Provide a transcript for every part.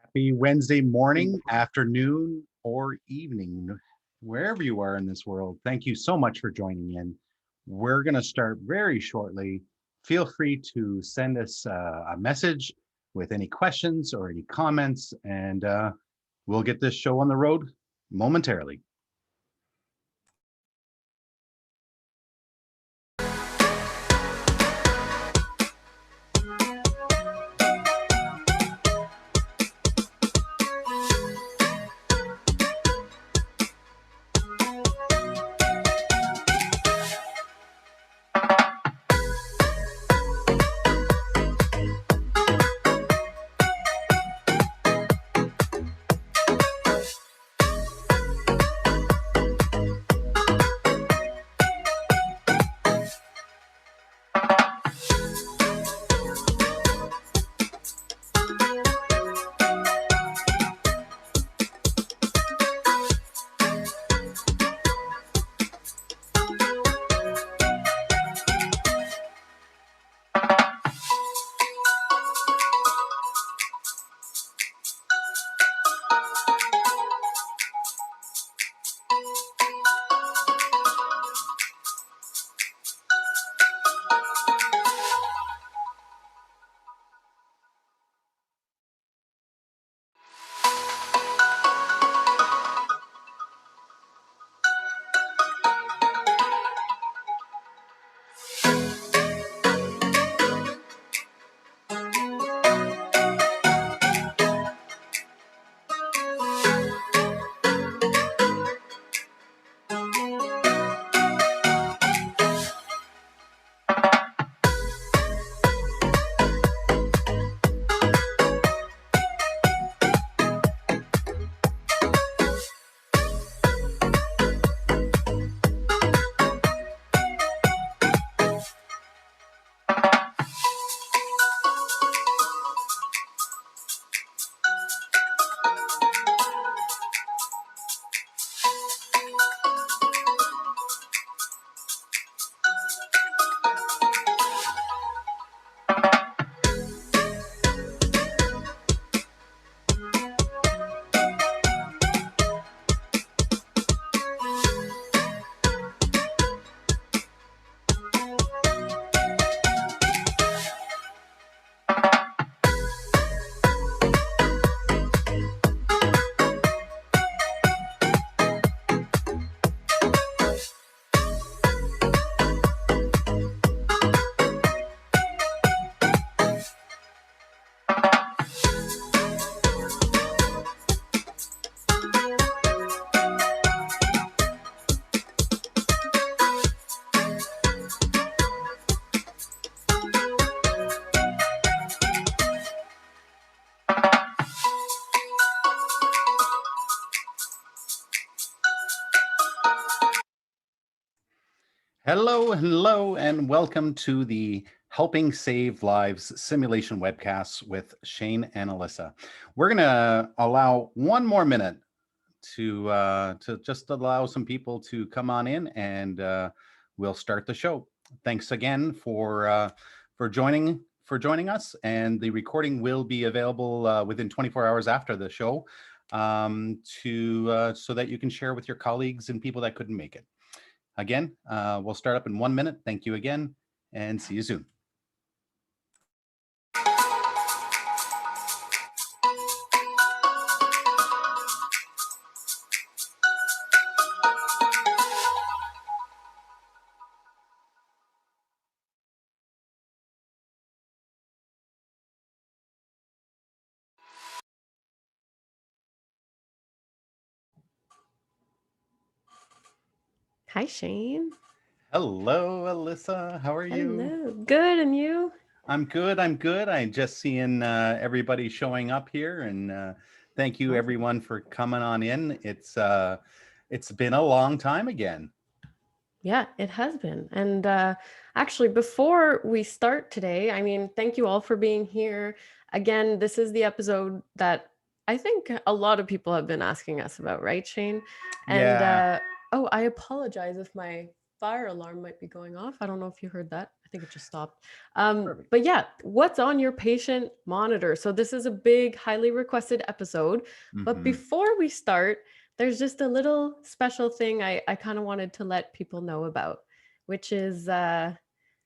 Happy Wednesday morning, afternoon, or evening, wherever you are in this world. Thank you so much for joining in. We're going to start very shortly. Feel free to send us a message with any questions or any comments, and we'll get this show on the road momentarily. Hello, and welcome to the Helping Save Lives simulation webcasts with Shane and Alyssa. We're going to allow one more minute to just allow some people to come on in, and we'll start the show. Thanks again for joining us, and the recording will be available within 24 hours after the show so that you can share with your colleagues and people that couldn't make it. Again, we'll start up in 1 minute. Thank you again, and see you soon. Hi, Shane. Hello, Alyssa. How are you? Hello. Good, and you? I'm good. I'm just seeing everybody showing up here, and thank you everyone for coming on in. It's been a long time again. Yeah, it has been. And actually, before we start today, thank you all for being here. Again, this is the episode that I think a lot of people have been asking us about, right, Shane? And Yeah. I apologize if my fire alarm might be going off. I don't know if you heard that. I think it just stopped. Perfect. But yeah, what's on your patient monitor? So this is a big, highly requested episode. But Hmm. before we start, there's just a little special thing I kind of wanted to let people know about, which is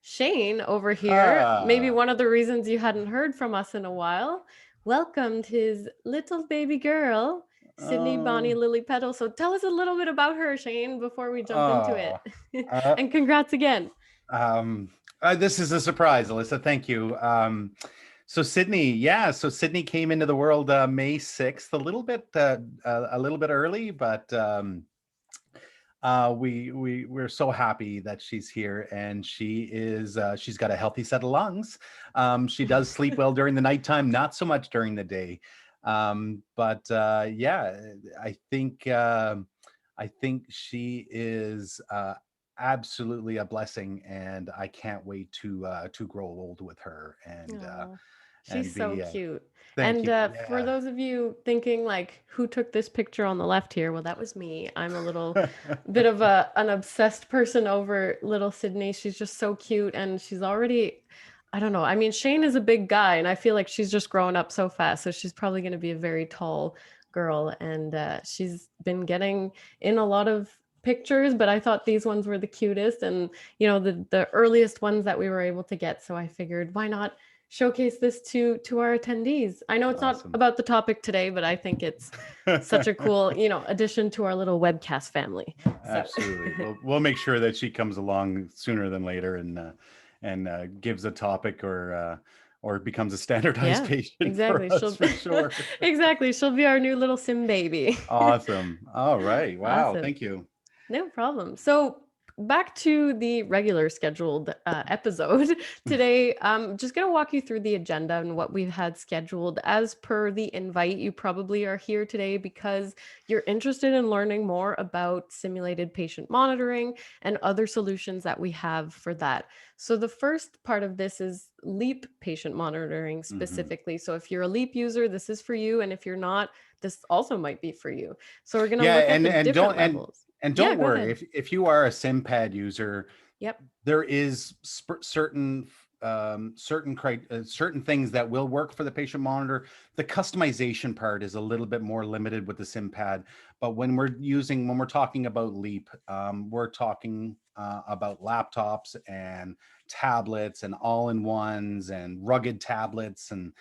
Shane over here. Maybe Ah, one of the reasons you hadn't heard from us in a while, welcomed his little baby girl, Sydney Bonnie oh, Lily Petal. So tell us a little bit about her, Shane, before we jump into oh. it. Uh, And congrats again. um, this is a surprise, Alyssa. Thank you. So Sydney, yeah. So Sydney came into the world May 6th, a little bit early, but we're so happy that she's here, and she's got a healthy set of lungs. She does sleep well during the nighttime, not so much during the day. But yeah, I think I think she is absolutely a blessing, and I can't wait to grow old with her Oh, she's and so be. Cute. Thank And you. for Yeah. those of you thinking like who took this picture on the left here, well, that was me. I'm a little bit of an obsessed person over little Sydney. She's just so cute, and she's already, I don't know. I mean, Shane is a big guy, and I feel like she's just growing up so fast. So she's probably going to be a very tall girl, and she's been getting in a lot of pictures, but I thought these ones were the cutest, and the earliest ones that we were able to get. So I figured, why not showcase this to our attendees? I know it's not Awesome. about the topic today, but I think it's such a cool, addition to our little webcast family. So Absolutely. We'll make sure that she comes along sooner than later and gives a topic or becomes a standardized yeah, patient for exactly. us She'll for sure. exactly. She'll be our new little sim baby. Awesome. All right. Wow. Awesome. Thank you. No problem. So back to the regular scheduled episode today. I'm just going to walk you through the agenda and what we've had scheduled. As per the invite, you probably are here today because you're interested in learning more about simulated patient monitoring and other solutions that we have for that. So the first part of this is LEAP patient monitoring Hmm. specifically. So if you're a LEAP user, this is for you. And if you're not, this also might be for you. So we're going to Yeah, look at and the and different don't levels. and Yeah, don't go worry ahead. if you are a SimPad user, Yep. there is certain things that will work for the patient monitor. The customization part is a little bit more limited with the SimPad, but when we're talking about LEAP, we're talking about laptops and tablets and all-in-ones and rugged tablets, and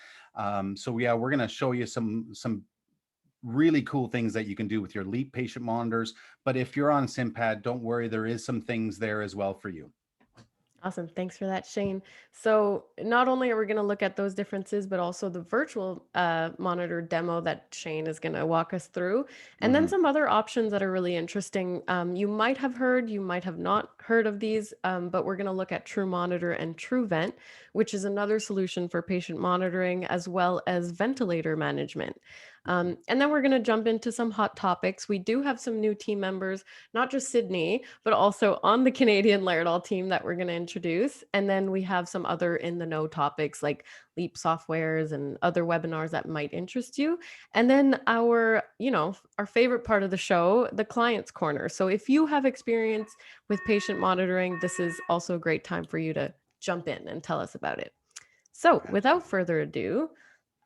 so yeah, we're going to show you some really cool things that you can do with your LEAP patient monitors. But if you're on SimPad, don't worry, there is some things there as well for you. Awesome. Thanks for that, Shane. So, not only are we going to look at those differences, but also the virtual monitor demo that Shane is going to walk us through, and then Hmm. some other options that are really interesting. You might have heard, you might have not heard of these, but we're going to look at True Monitor and True Vent, which is another solution for patient monitoring as well as ventilator management. And then we're going to jump into some hot topics. We do have some new team members, not just Sydney, but also on the Canadian Laerdal team that we're going to introduce. And then we have some other in the know topics like LEAP softwares and other webinars that might interest you. And then our favorite part of the show, the client's corner. So if you have experience with patient monitoring, this is also a great time for you to jump in and tell us about it. So without Absolutely. further ado,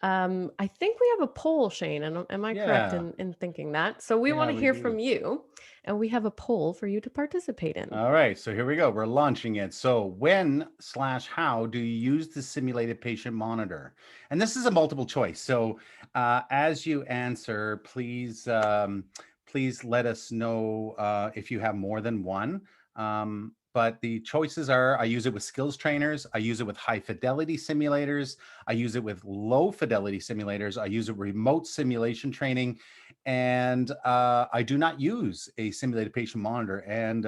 I think we have a poll, Shane, and am I correct Yeah. in thinking that? So we want Yeah, to we hear do. from you, and we have a poll for you to participate in. All right, so here we go. We're launching it. So when/how do you use the simulated patient monitor? And this is a multiple choice. So as you answer, please let us know if you have more than one. But the choices are: I use it with skills trainers, I use it with high fidelity simulators, I use it with low fidelity simulators, I use it remote simulation training, and I do not use a simulated patient monitor. And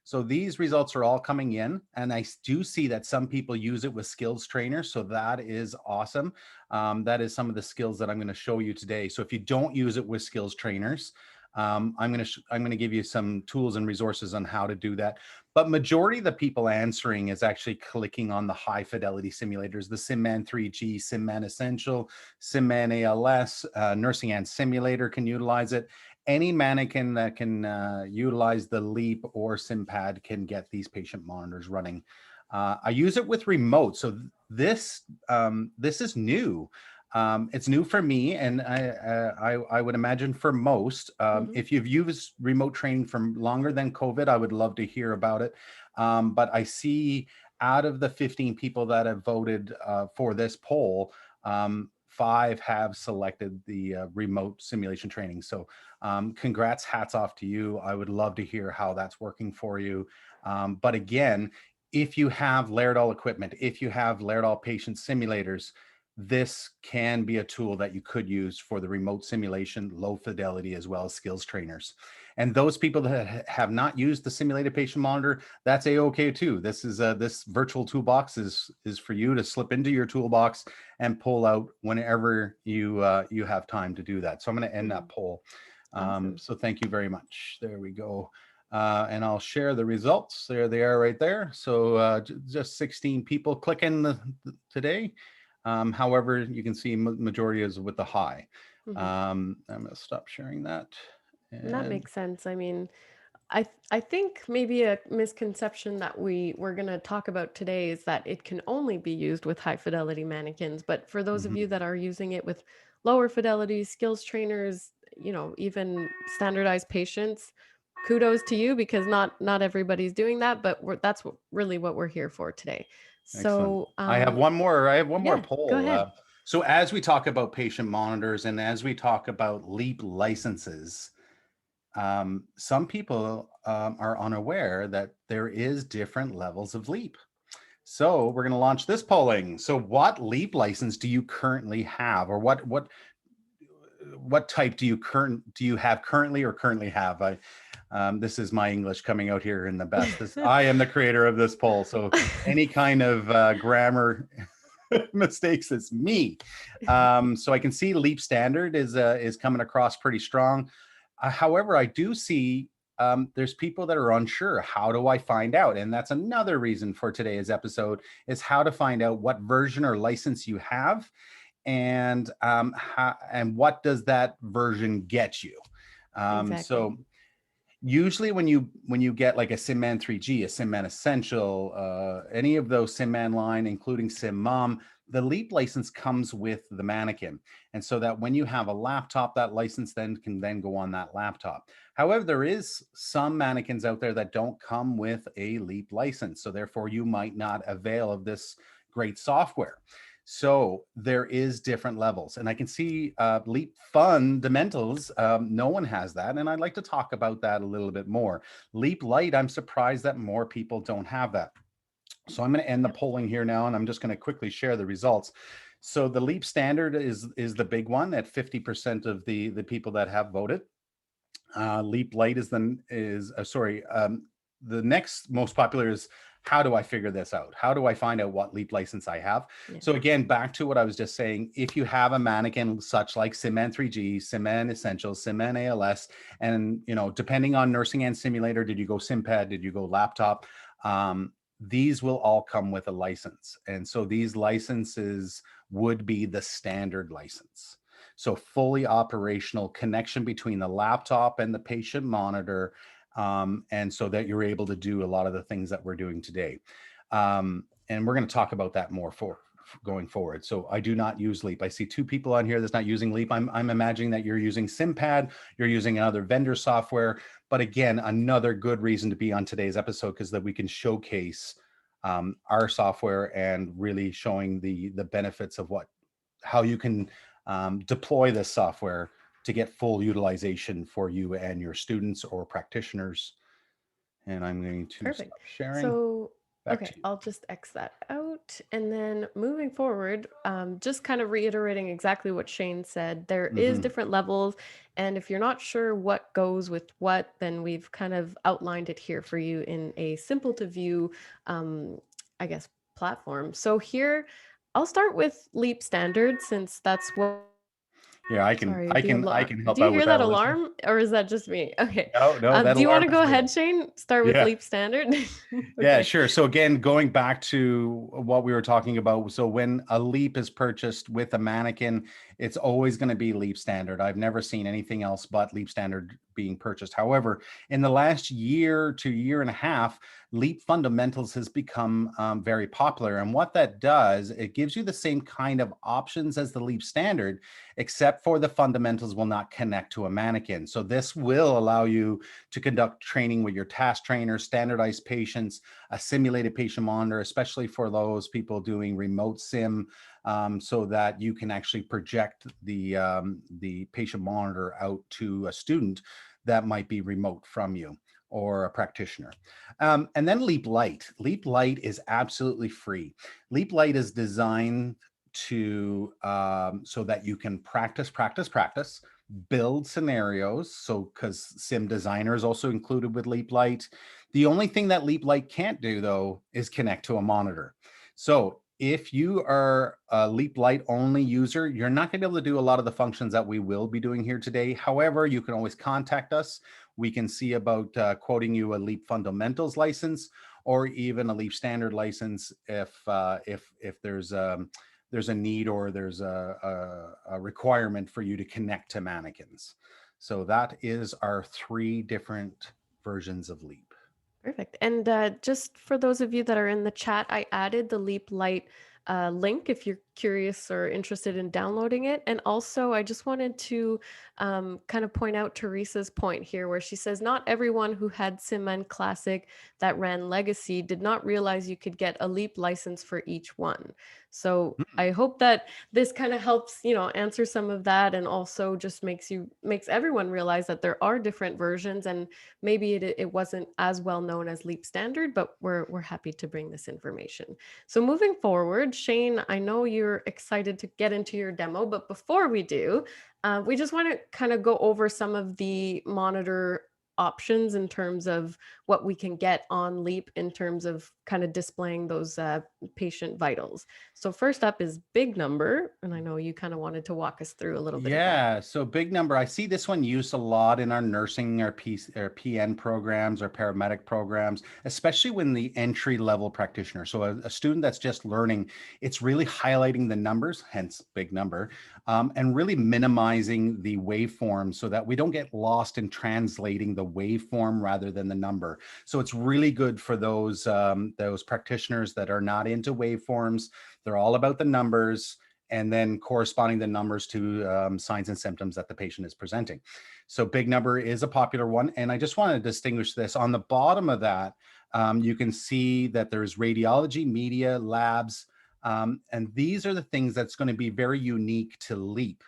so these results are all coming in, and I do see that some people use it with skills trainers. So that is awesome. That is some of the skills that I'm going to show you today. So if you don't use it with skills trainers, I'm going to give you some tools and resources on how to do that. But majority of the people answering is actually clicking on the high fidelity simulators, the SimMan 3G, SimMan Essential, SimMan ALS, Nursing and Simulator can utilize it. Any mannequin that can utilize the LEAP or SimPad can get these patient monitors running. I use it with remote. So this is new. It's new for me, and I would imagine for most. If you've used remote training for longer than COVID, I would love to hear about it. But I see out of the 15 people that have voted for this poll, 5 have selected the remote simulation training. So congrats, hats off to you. I would love to hear how that's working for you. But again, if you have Laerdal equipment, if you have Laerdal patient simulators, this can be a tool that you could use for the remote simulation, low fidelity, as well as skills trainers. And those people that have not used the simulated patient monitor, that's a-okay too. This is this virtual toolbox is for you to slip into your toolbox and pull out whenever you have time to do that. So I'm going to end that poll. Awesome. So thank you very much. There we go. And I'll share the results. There they are right there. So just 16 people clicking today. However, you can see majority is with the high. I'm going to stop sharing that. And that makes sense. I mean, I think maybe a misconception that we're going to talk about today is that it can only be used with high fidelity mannequins. But for those of you that are using it with lower fidelity skills trainers, you know, even standardized patients, kudos to you, because not everybody's doing that, but that's really what we're here for today. Excellent. So I have one more. I have one more yeah, go poll. ahead. So as we talk about patient monitors and as we talk about LEAP licenses, some people are unaware that there is different levels of LEAP. So we're going to launch this polling. So what LEAP license do you currently have, or what type do you have currently or currently have? This is my English coming out here in the best. I am the creator of this poll, so any kind of grammar mistakes, it's me. So I can see LEAP standard is coming across pretty strong. However, I do see there's people that are unsure. How do I find out? And that's another reason for today's episode, is how to find out what version or license you have, and what does that version get you. Exactly. So usually when you get like a SimMan 3G, a SimMan Essential, any of those SimMan line, including SimMom, the LEAP license comes with the manikin. And so that when you have a laptop, that license can go on that laptop. However, there is some mannequins out there that don't come with a LEAP license. So therefore you might not avail of this great software. So there is different levels, and I can see LEAP fundamentals. No one has that, and I'd like to talk about that a little bit more. LEAP Lite, I'm surprised that more people don't have that. So I'm going to end the polling here now, and I'm just going to quickly share the results. So the LEAP standard is the big one at 50% of the people that have voted. LEAP Lite the next most popular is, how do I figure this out? How do I find out what LEAP license I have? Yeah. So again, back to what I was just saying, if you have a mannequin such like SimMan 3G, SimMan Essentials, SimMan ALS, and depending on nursing and simulator, did you go SimPad, did you go laptop? These will all come with a license. And so these licenses would be the standard license. So fully operational connection between the laptop and the patient monitor, and so that you're able to do a lot of the things that we're doing today. And we're going to talk about that more going forward. So I do not use LEAP. I see 2 people on here that's not using LEAP. I'm imagining that you're using SimPad, you're using another vendor software. But again, another good reason to be on today's episode, because that we can showcase our software and really showing the benefits of how you can deploy this software to get full utilization for you and your students or practitioners. And I'm going to Perfect. stop sharing. So, Back okay, to you. I'll just X that out. And then moving forward, just kind of reiterating exactly what Shane said, there is different levels. And if you're not sure what goes with what, then we've kind of outlined it here for you in a simple to view, I guess, platform. So here, I'll start with LEAP Standard, since that's what. Yeah, I Sorry, can help do you out with hear that, that Alyssa. alarm, or is that just me? Okay. No, that Do you want alarm to is go real. ahead, Shane? Start with Yeah. LEAP Standard? Yeah, Okay. sure. So again, going back to what we were talking about, so when a LEAP is purchased with a mannequin, it's always going to be LEAP standard. I've never seen anything else but LEAP standard being purchased. However, in the last year to year and a half, LEAP Fundamentals has become very popular. And what that does, it gives you the same kind of options as the LEAP Standard, except for the fundamentals will not connect to a mannequin. So this will allow you to conduct training with your task trainer, standardized patients, a simulated patient monitor, especially for those people doing remote sim, so that you can actually project the patient monitor out to a student that might be remote from you or a practitioner. And then Leap Lite. Leap Lite is absolutely free. Leap Lite is designed to so that you can practice, build scenarios. So because Sim Designer is also included with Leap Lite. The only thing that Leap Lite can't do, though, is connect to a monitor. So if you are a Leap Lite only user, you're not going to be able to do a lot of the functions that we will be doing here today. However, you can always contact us. We can see about quoting you a Leap Fundamentals license or even a Leap Standard license if there's a need or there's a requirement for you to connect to mannequins. So that is our 3 different versions of Leap. Perfect. And just for those of you that are in the chat, I added the Leap Lite link if you're curious or interested in downloading it. And also, I just wanted to kind of point out Teresa's point here, where she says, not everyone who had SimMan Classic that ran Legacy did not realize you could get a Leap license for each one. So I hope that this kind of helps, answer some of that, and also just makes everyone realize that there are different versions, and maybe it wasn't as well known as Leap Standard, but we're happy to bring this information. So moving forward, Shane, I know you're excited to get into your demo, but before we do, we just want to kind of go over some of the monitor options in terms of what we can get on Leap in terms of kind of displaying those patient vitals. So first up is Big Number, and I know you kind of wanted to walk us through a little bit of that. Yeah, so Big Number, I see this one used a lot in our nursing or PN programs or paramedic programs, especially when the entry level practitioner. So a student that's just learning, it's really highlighting the numbers, hence Big Number, and really minimizing the waveform so that we don't get lost in translating the waveform rather than the number. So it's really good for those practitioners that are not into waveforms. They're all about the numbers, and then corresponding the numbers to signs and symptoms that the patient is presenting. So Big Number is a popular one. And I just want to distinguish this. On the bottom of that, you can see that there's radiology, media, labs, and these are the things that's going to be very unique to LEAP.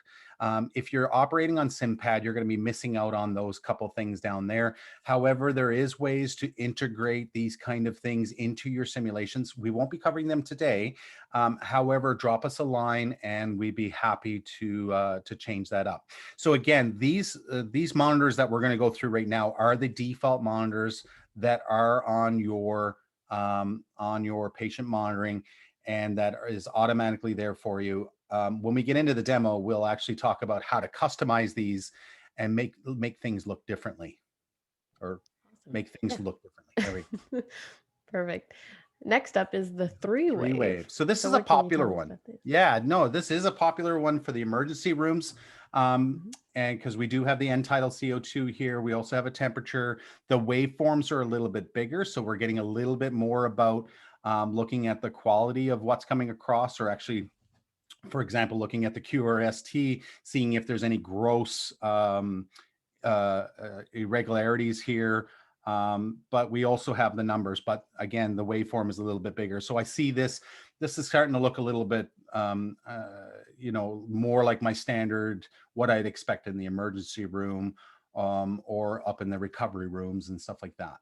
If you're operating on SimPad, you're going to be missing out on those couple things down there. However, there is ways to integrate these kind of things into your simulations. We won't be covering them today. However, drop us a line and we'd be happy to change that up. So again, these monitors that we're going to go through right now are the default monitors that are on your patient monitoring, and that is automatically there for you. When we get into the demo, we'll actually talk about how to customize these and make things look differently, or make things look differently. There we go. Perfect. Next up is the 3-wave. So this is a popular one. Yeah, no, this is a popular one for the emergency rooms. And because we do have the end tidal CO2 here, we also have a temperature. The waveforms are a little bit bigger, so we're getting a little bit more about looking at the quality of what's coming across, or actually, for example, looking at the QRST, seeing if there's any gross irregularities here. But we also have the numbers, but again, the waveform is a little bit bigger. So I see this is starting to look a little bit, more like my standard, what I'd expect in the emergency room, or up in the recovery rooms and stuff like that.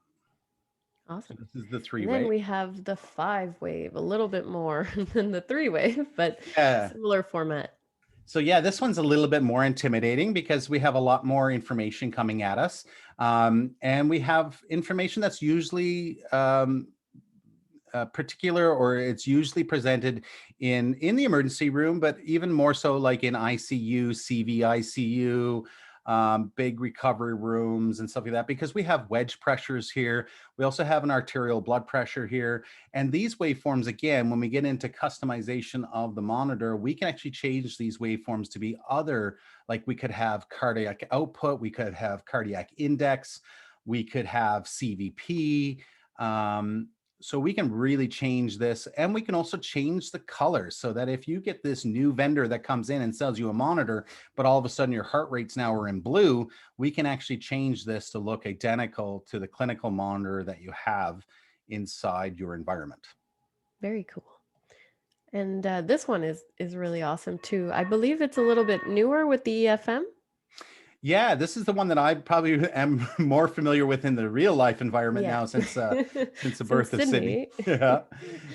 Awesome. So this is the 3-wave. And then we have the 5-wave, a little bit more than the 3-wave, but similar format. So yeah, this one's a little bit more intimidating because we have a lot more information coming at us. And we have information that's usually particular, or it's usually presented in the emergency room, but even more so like in ICU, CVICU, big recovery rooms and stuff like that, because we have wedge pressures here. We also have an arterial blood pressure here. And these waveforms, again, when we get into customization of the monitor, we can actually change these waveforms to be other, like we could have cardiac output, we could have cardiac index, we could have CVP. So we can really change this, and we can also change the colors so that if you get this new vendor that comes in and sells you a monitor, but all of a sudden your heart rates now are in blue, we can actually change this to look identical to the clinical monitor that you have inside your environment. Very cool. And this one is really awesome too. I believe it's a little bit newer with the EFM. Yeah, this is the one that I probably am more familiar with in the real life environment Yeah. now since the Since birth of Sydney. Sydney. Yeah.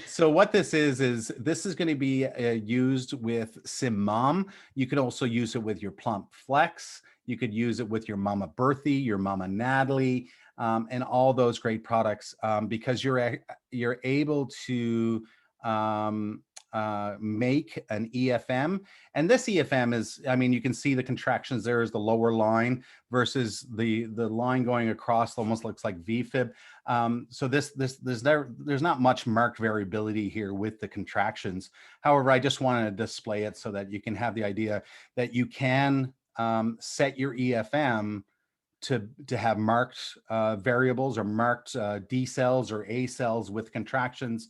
So what this is this is going to be used with SimMom. You could also use it with your Plump Flex. You could use it with your Mama Berthy, your Mama Natalie, and all those great products, because you're able to make an EFM. And this EFM is, I mean, you can see the contractions there is the lower line versus the line going across almost looks like VFib. So there's not much marked variability here with the contractions. However, I just wanted to display it so that you can have the idea that you can set your EFM to have marked variables or marked D cells or A cells with contractions.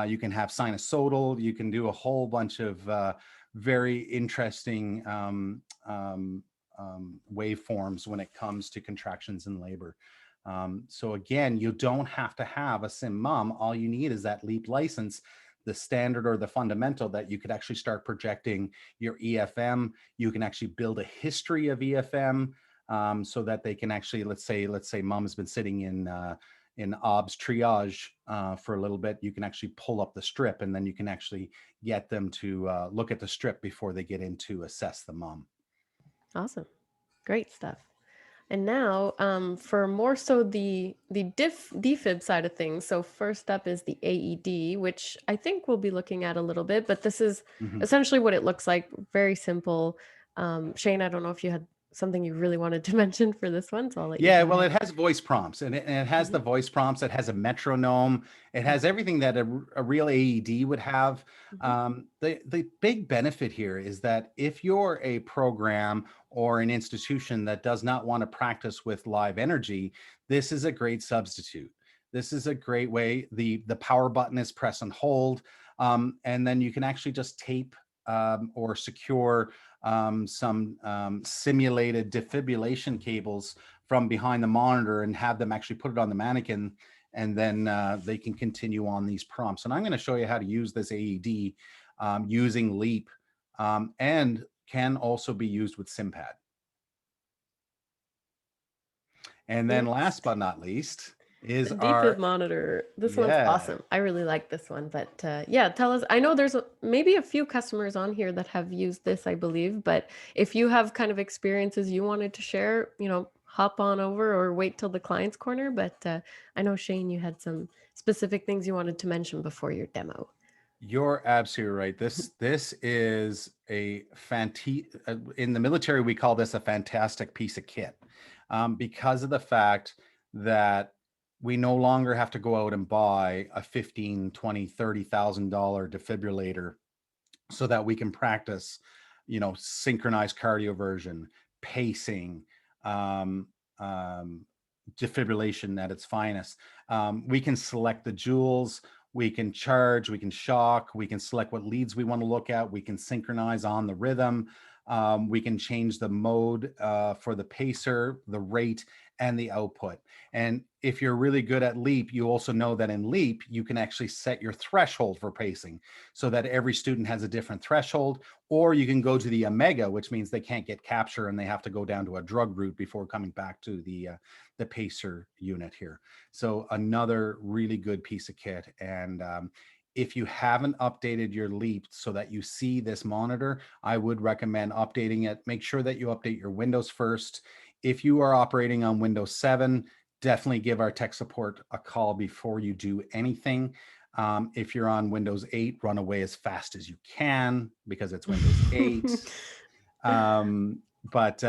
You can have sinusoidal. You can do a whole bunch of very interesting waveforms when it comes to contractions in labor. So again, you don't have to have a SimMom. All you need is that LEAP license, the standard or the fundamental, that you could actually start projecting your EFM. You can actually build a history of EFM, so that they can actually, let's say mom has been sitting in OBS triage for a little bit. You can actually pull up the strip, and then you can actually get them to look at the strip before they get in to assess the mom. Awesome. Great stuff. And now, for more so the defib side of things. So first up is the AED, which I think we'll be looking at a little bit, but this is essentially what it looks like. Very simple. Shane, I don't know if you had something you really wanted to mention for this one, so I'll let you Yeah, go well, ahead. it has voice prompts, and it has the voice prompts. It has a metronome. It has everything that a real AED would have. The big benefit here is that if you're a program or an institution that does not want to practice with live energy, this is a great substitute. This is a great way. The power button is press and hold, and then you can actually just tape or secure some simulated defibrillation cables from behind the monitor and have them actually put it on the mannequin, and then they can continue on these prompts. And I'm going to show you how to use this AED using LEAP, and can also be used with SimPad. And then last but not least is The our defib monitor. This one's awesome. I really like this one. But yeah, tell us. I know there's maybe a few customers on here that have used this, I believe. But if you have kind of experiences you wanted to share, hop on over or wait till the client's corner. But I know, Shane, you had some specific things you wanted to mention before your demo. You're absolutely right. This is in the military, we call this a fantastic piece of kit, because of the fact that we no longer have to go out and buy a $15,000, $20,000, $30,000 defibrillator so that we can practice, synchronized cardioversion, pacing, defibrillation at its finest. We can select the joules, we can charge, we can shock, we can select what leads we want to look at, we can synchronize on the rhythm, we can change the mode for the pacer, the rate, and the output. And if you're really good at LEAP, you also know that in LEAP, you can actually set your threshold for pacing so that every student has a different threshold, or you can go to the omega, which means they can't get capture and they have to go down to a drug route before coming back to the pacer unit here. So another really good piece of kit. And if you haven't updated your LEAP so that you see this monitor, I would recommend updating it. Make sure that you update your Windows first. If you are operating on Windows 7, definitely give our tech support a call before you do anything. If you're on Windows 8, run away as fast as you can because it's Windows 8. but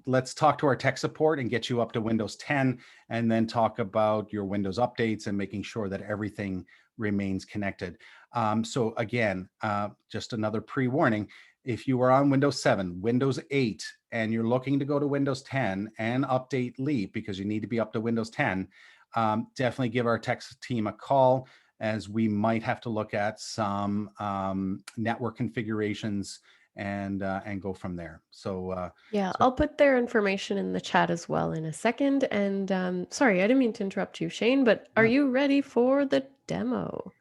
let's talk to our tech support and get you up to Windows 10, and then talk about your Windows updates and making sure that everything remains connected. So again, just another pre-warning, if you are on Windows 7, Windows 8, and you're looking to go to Windows 10 and update LEAP because you need to be up to Windows 10, definitely give our tech team a call, as we might have to look at some network configurations and go from there. So Yeah, I'll put their information in the chat as well in a second. And sorry, I didn't mean to interrupt you, Shane, but are you ready for the demo?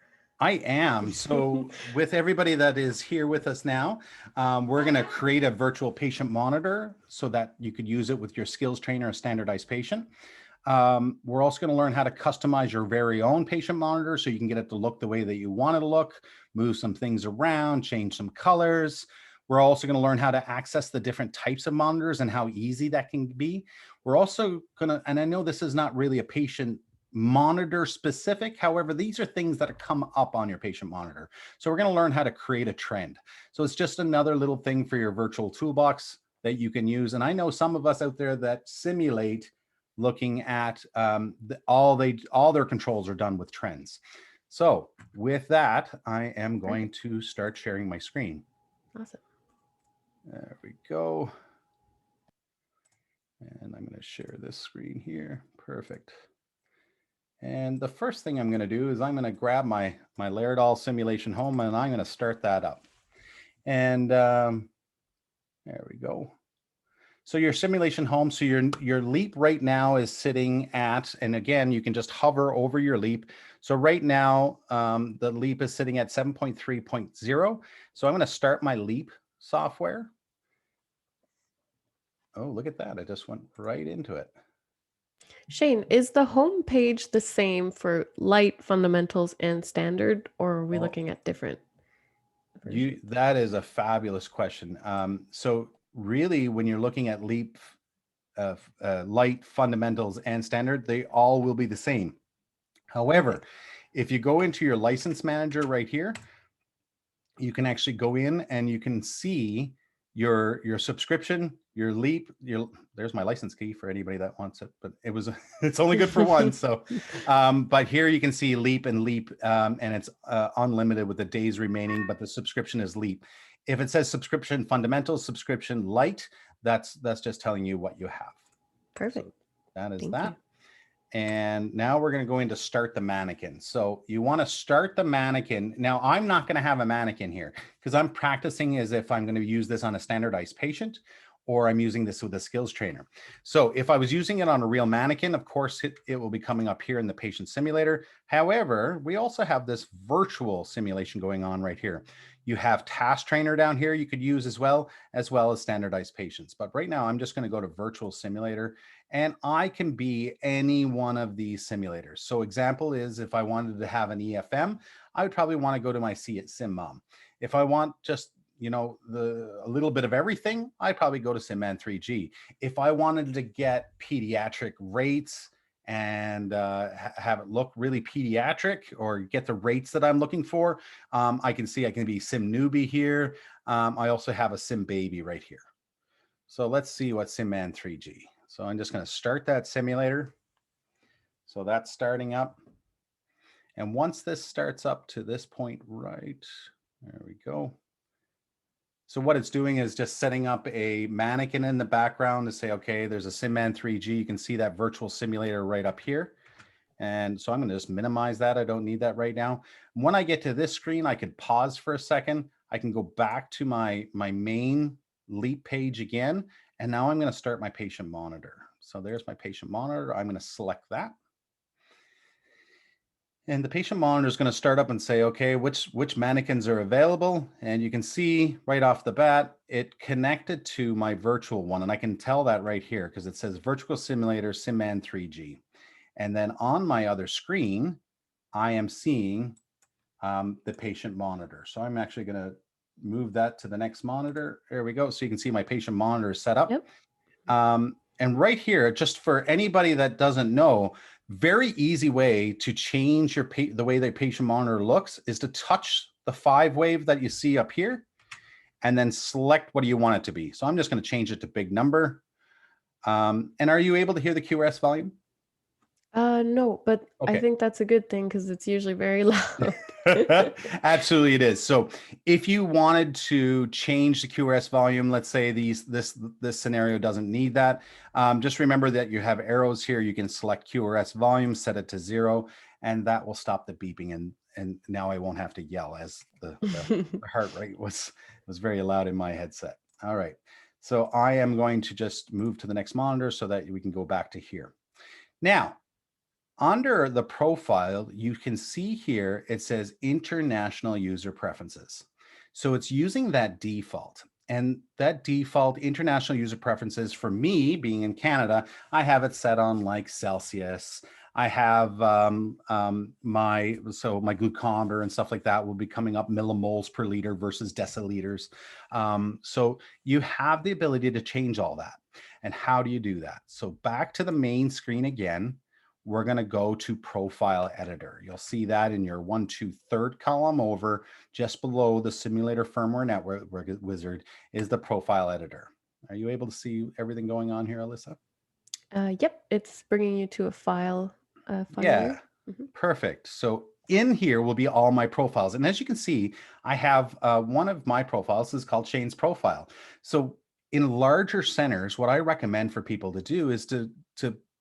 I am. So with everybody that is here with us now, we're going to create a virtual patient monitor so that you could use it with your skills trainer or standardized patient. We're also going to learn how to customize your very own patient monitor so you can get it to look the way that you want it to look, move some things around, change some colors. We're also going to learn how to access the different types of monitors and how easy that can be. We're also going to, and I know this is not really a patient monitor specific. However, these are things that come up on your patient monitor. So we're going to learn how to create a trend. So it's just another little thing for your virtual toolbox that you can use. And I know some of us out there that simulate looking at all their controls are done with trends. So with that, I am going to start sharing my screen. Awesome. There we go. And I'm going to share this screen here. Perfect. And the first thing I'm going to do is I'm going to grab my Laerdal simulation home, and I'm going to start that up. And there we go. So your simulation home, so your LEAP right now is sitting at, and again, you can just hover over your LEAP. So right now, the LEAP is sitting at 7.3.0. So I'm going to start my LEAP software. Oh, look at that. I just went right into it. Shane, is the home page the same for light, fundamentals, and standard, or are we looking at different versions? That is a fabulous question. So really, when you're looking at LEAP, light, fundamentals, and standard, they all will be the same. However, if you go into your license manager right here, you can actually go in and you can see your subscription, your LEAP, there's my license key for anybody that wants it, but it's only good for one. So, but here you can see LEAP and LEAP, and it's unlimited with the days remaining, but the subscription is LEAP. If it says subscription fundamentals, subscription light, that's just telling you what you have. Perfect. So that is Thank that. you. And now we're going to go into start the mannequin. So you want to start the mannequin. Now I'm not going to have a mannequin here because I'm practicing as if I'm going to use this on a standardized patient, or I'm using this with a skills trainer. So if I was using it on a real mannequin, of course, it will be coming up here in the patient simulator. However, we also have this virtual simulation going on right here. You have task trainer down here you could use as well as standardized patients. But right now I'm just going to go to virtual simulator, and I can be any one of these simulators. So example is if I wanted to have an EFM, I would probably want to go to my SimMom. If I want just a little bit of everything, I'd probably go to SimMan 3G. If I wanted to get pediatric rates and have it look really pediatric or get the rates that I'm looking for, I can be Sim Newbie here. I also have a Sim Baby right here. So let's see what SimMan 3G. So I'm just going to start that simulator. So that's starting up. And once this starts up to this point, right, there we go. So what it's doing is just setting up a mannequin in the background to say, okay, there's a SimMan 3G. You can see that virtual simulator right up here. And so I'm going to just minimize that. I don't need that right now. When I get to this screen, I could pause for a second. I can go back to my main LEAP page again. And now I'm going to start my patient monitor. So there's my patient monitor. I'm going to select that. And the patient monitor is going to start up and say, okay, which mannequins are available? And you can see right off the bat, it connected to my virtual one. And I can tell that right here because it says virtual simulator SimMan 3G. And then on my other screen, I am seeing the patient monitor. So I'm actually going to move that to the next monitor. There we go. So you can see my patient monitor is set up. Yep. And right here, just for anybody that doesn't know, very easy way to change the way the patient monitor looks is to touch the 5 wave that you see up here. and then select what do you want it to be. So I'm just going to change it to big number. And are you able to hear the QRS volume? No, but I Okay. think that's a good thing because it's usually very loud. Absolutely it is. So if you wanted to change the QRS volume, let's say this scenario doesn't need that. Just remember that you have arrows here. You can select QRS volume, set it to 0, and that will stop the beeping. And now I won't have to yell as the heart rate was very loud in my headset. All right. So I am going to just move to the next monitor so that we can go back to here. Now, under the profile, you can see here, it says international user preferences. So it's using that default. And that default international user preferences for me being in Canada, I have it set on like Celsius. I have my glucometer and stuff like that will be coming up millimoles per liter versus deciliters. So you have the ability to change all that. And how do you do that? So back to the main screen again, we're going to go to Profile Editor. You'll see that in your 1, 2, 3rd column over just below the Simulator Firmware Network Wizard is the Profile Editor. Are you able to see everything going on here, Alyssa? Yep, it's bringing you to a file finally. Yeah, perfect. So in here will be all my profiles. And as you can see, I have one of my profiles is called Shane's profile. So in larger centers, what I recommend for people to do is to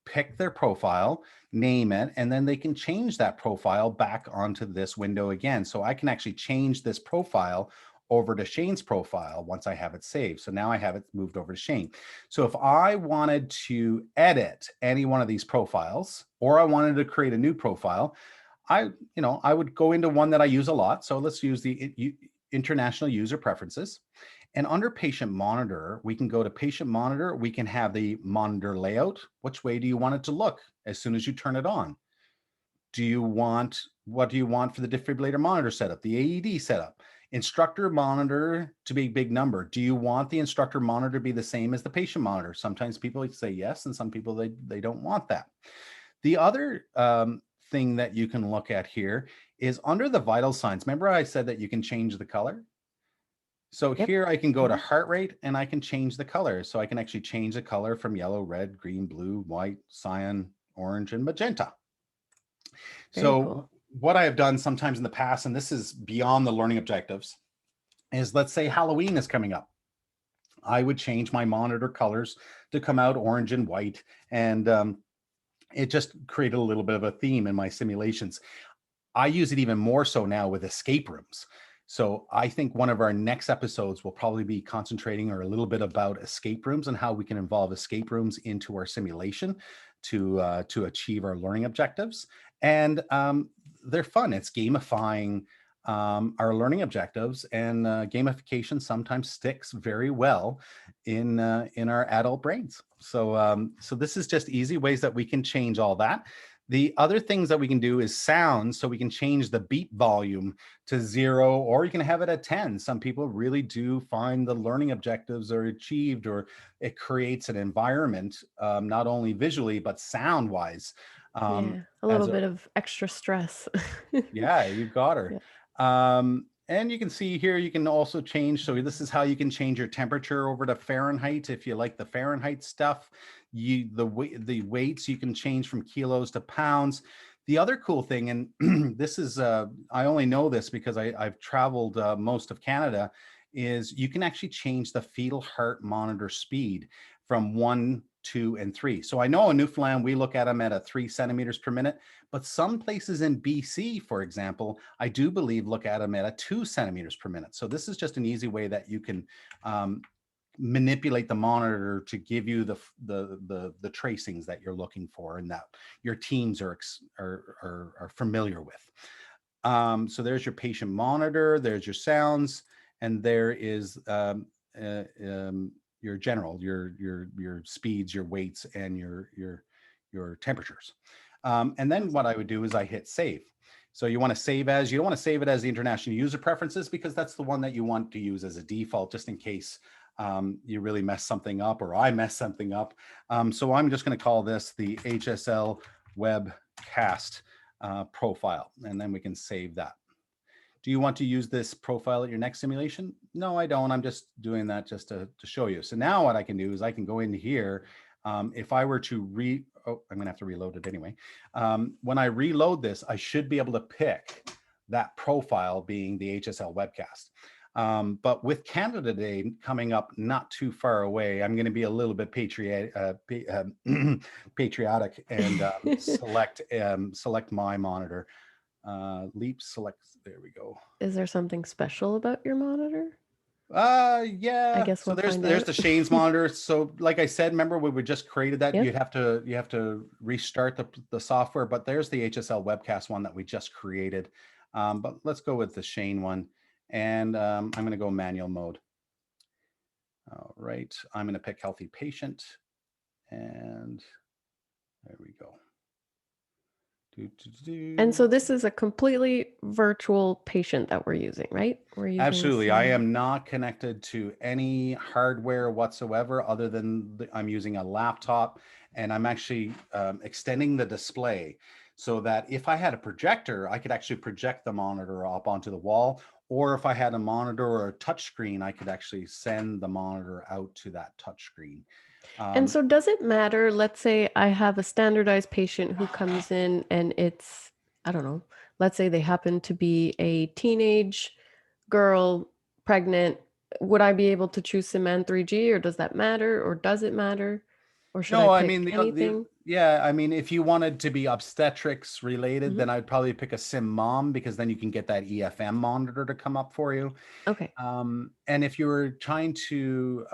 pick their profile, name it, and then they can change that profile back onto this window again. So I can actually change this profile over to Shane's profile once I have it saved. So now I have it moved over to Shane. So if I wanted to edit any one of these profiles, or I wanted to create a new profile, I would go into one that I use a lot. So let's use the international user preferences. And under patient monitor, we can go to patient monitor. We can have the monitor layout. Which way do you want it to look as soon as you turn it on? What do you want for the defibrillator monitor setup, the AED setup? Instructor monitor to be a big number. Do you want the instructor monitor to be the same as the patient monitor? Sometimes people say yes, and some people, they don't want that. The other thing that you can look at here is under the vital signs. Remember I said that you can change the color? So Yep. here I can go to heart rate and I can change the color. So I can actually change the color from yellow, red, green, blue, white, cyan, orange, and magenta. Very So cool. what I have done sometimes in the past, and this is beyond the learning objectives, is let's say Halloween is coming up. I would change my monitor colors to come out orange and white. And it just created a little bit of a theme in my simulations. I use it even more so now with escape rooms. So I think one of our next episodes will probably be concentrating or a little bit about escape rooms and how we can involve escape rooms into our simulation to achieve our learning objectives. And they're fun. It's gamifying our learning objectives, and gamification sometimes sticks very well in our adult brains. So so this is just easy ways that we can change all that. The other things that we can do is sound. So we can change the beep volume to 0, or you can have it at 10. Some people really do find the learning objectives are achieved, or it creates an environment, not only visually, but sound wise. Yeah, a little As bit of extra stress. Yeah, you got her. Yeah. And you can see here, you can also change. So this is how you can change your temperature over to Fahrenheit. If you like the Fahrenheit stuff, the weights you can change from kilos to pounds. The other cool thing, and this is, I only know this because I've traveled most of Canada, is you can actually change the fetal heart monitor speed from 1, 2, and 3. So I know in Newfoundland, we look at them at a 3 centimeters per minute. But some places in BC, for example, I do believe look at them at a 2 centimeters per minute. So this is just an easy way that you can manipulate the monitor to give you the tracings that you're looking for and that your teams are familiar with. So there's your patient monitor, there's your sounds, and there is your general, your speeds, your weights, and your temperatures. And then what I would do is I hit save. So you want to save as, you don't want to save it as the international user preferences, because that's the one that you want to use as a default, just in case you really mess something up or I mess something up. So I'm just going to call this the HSL webcast profile, and then we can save that. Do you want to use this profile at your next simulation? No, I don't. I'm just doing that just to show you. So now what I can do is I can go into here. If I were to I'm gonna have to reload it anyway. When I reload this, I should be able to pick that profile being the HSL webcast. But with Canada Day coming up not too far away, I'm going to be a little bit patriotic and select my monitor. LEAP select. There we go. Is there something special about your monitor? Yeah. I guess So we'll there's find the out. Shane's monitor. So like I said, remember when we just created that, Yep. you have to restart the software. But there's the HSL webcast one that we just created. But let's go with the Shane one, and I'm going to go manual mode. All right, I'm going to pick healthy patient, and there we go. And so this is a completely virtual patient that we're using, right? We're using Absolutely. I some... am not connected to any hardware whatsoever other than I'm using a laptop, and I'm actually extending the display so that if I had a projector, I could actually project the monitor up onto the wall, or if I had a monitor or a touch screen, I could actually send the monitor out to that touch screen. And so does it matter, let's say I have a standardized patient who comes in and it's, I don't know, let's say they happen to be a teenage girl, pregnant. Would I be able to choose SimMan 3G, or does that matter, or does it matter? Or should I No, I mean, pick anything? yeah, I mean, if you wanted to be obstetrics related, Mhm. then I'd probably pick a SimMom because then you can get that EFM monitor to come up for you. Okay. And if you were trying to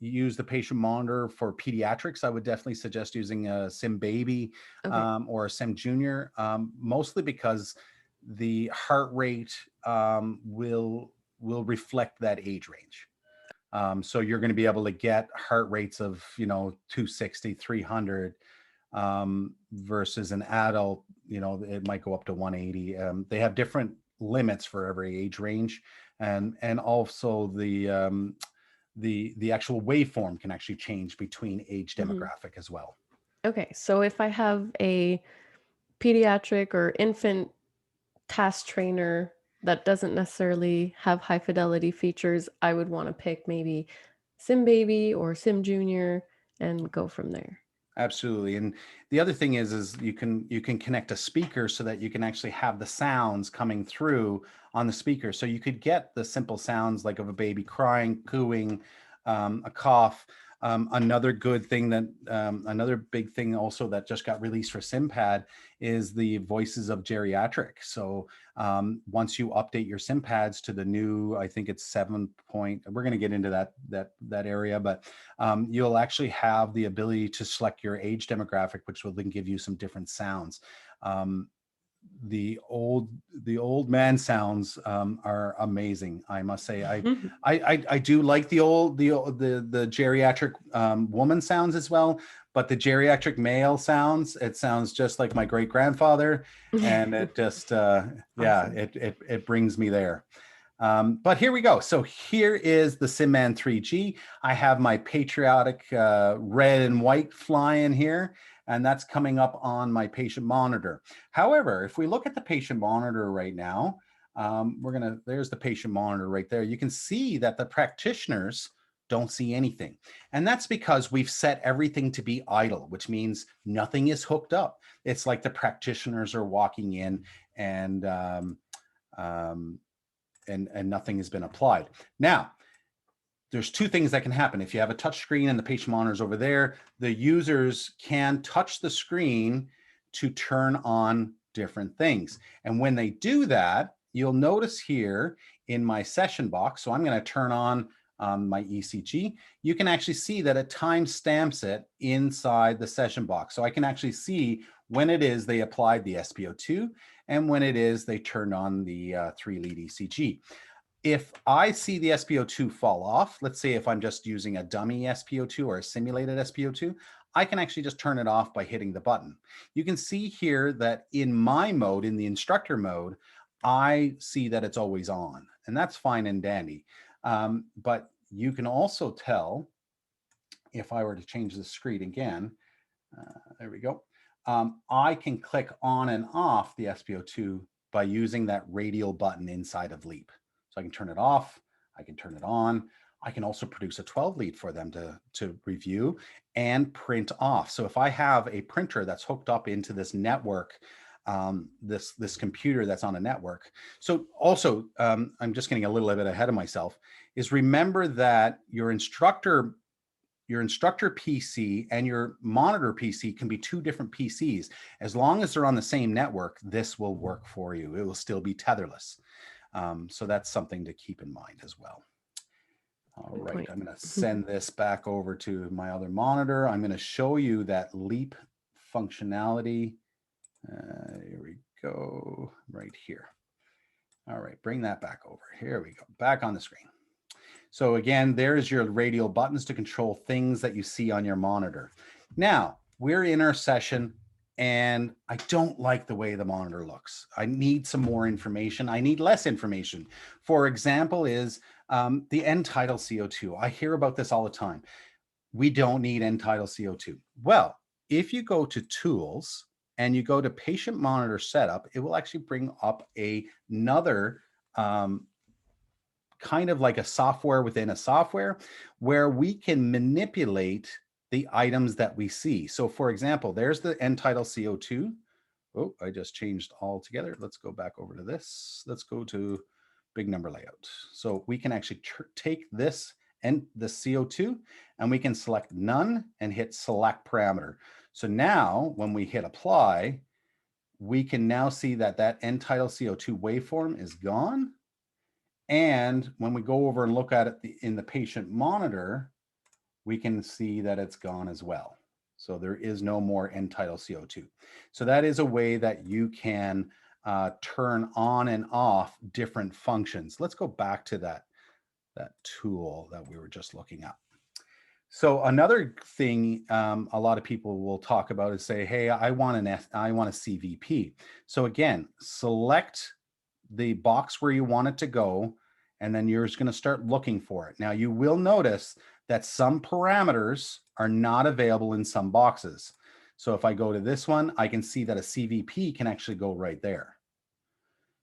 use the patient monitor for pediatrics, I would definitely suggest using a Sim Baby Okay. or a Sim Junior, mostly because the heart rate will reflect that age range. So you're going to be able to get heart rates of, 260, 300 versus an adult, it might go up to 180. They have different limits for every age range. And also the actual waveform can actually change between age Mhm. demographic as well. Okay. So if I have a pediatric or infant task trainer that doesn't necessarily have high fidelity features, I would want to pick maybe Sim Baby or Sim Junior and go from there. Absolutely. And the other thing is you can connect a speaker so that you can actually have the sounds coming through on the speaker. So you could get the simple sounds like of a baby crying, cooing, a cough. Another good thing another big thing also that just got released for SimPad is the voices of geriatric. So once you update your SimPads to the new, I think it's 7 point, we're going to get into that area, but you'll actually have the ability to select your age demographic, which will then give you some different sounds. Um, the old man sounds are amazing. I must say, I do like the geriatric woman sounds as well, but the geriatric male sounds, it sounds just like my great grandfather, and it just yeah, Awesome. it brings me there. But here we go. So here is the SimMan 3G. I have my patriotic red and white flying here, and that's coming up on my patient monitor. However, if we look at the patient monitor right now, there's the patient monitor right there. You can see that the practitioners don't see anything. And that's because we've set everything to be idle, which means nothing is hooked up. It's like the practitioners are walking in and um, and nothing has been applied. Now, there's two things that can happen. If you have a touch screen and the patient monitor is over there, the users can touch the screen to turn on different things. And when they do that, you'll notice here in my session box, so I'm going to turn on my ECG, you can actually see that it timestamps it inside the session box. So I can actually see when it is they applied the SpO2 and when it is they turned on the 3-lead ECG. If I see the SpO2 fall off, let's say if I'm just using a dummy SpO2 or a simulated SpO2, I can actually just turn it off by hitting the button. You can see here that in my mode, in the instructor mode, I see that it's always on, and that's fine and dandy. But you can also tell, if I were to change the screen again, there we go. I can click on and off the SpO2 by using that radial button inside of LEAP. So I can turn it off, I can turn it on. I can also produce a 12 lead for them to review and print off. So if I have a printer that's hooked up into this network, this computer that's on a network. So also, I'm just getting a little bit ahead of myself, is remember that your instructor PC and your monitor PC can be two different PCs. As long as they're on the same network, this will work for you. It will still be tetherless. So that's something to keep in mind as well. All right, I'm going to send this back over to my other monitor. I'm going to show you that LEAP functionality. Here we go, right here. All right, bring that back over. Here we go, back on the screen. So again, there's your radial buttons to control things that you see on your monitor. Now, we're in our session and I don't like the way the monitor looks. I need some more information. I need less information. For example, is the end tidal CO2. I hear about this all the time. We don't need end tidal CO2. Well, if you go to Tools and you go to Patient Monitor Setup, it will actually bring up another kind of like a software within a software where we can manipulate the items that we see. So for example, there's the end tidal CO2. Oh, I just changed all together. Let's go back over to this. Let's go to big number layout. So we can actually take this and the CO2 and we can select none and hit select parameter. So now when we hit apply, we can now see that that end tidal CO2 waveform is gone. And when we go over and look at it in the patient monitor, we can see that it's gone as well. So there is no more end tidal CO2. So that is a way that you can turn on and off different functions. Let's go back to that tool that we were just looking at. So another thing a lot of people will talk about is say, hey, I want a CVP. So again, select the box where you want it to go, and then you're just going to start looking for it. Now you will notice that some parameters are not available in some boxes. So if I go to this one, I can see that a CVP can actually go right there.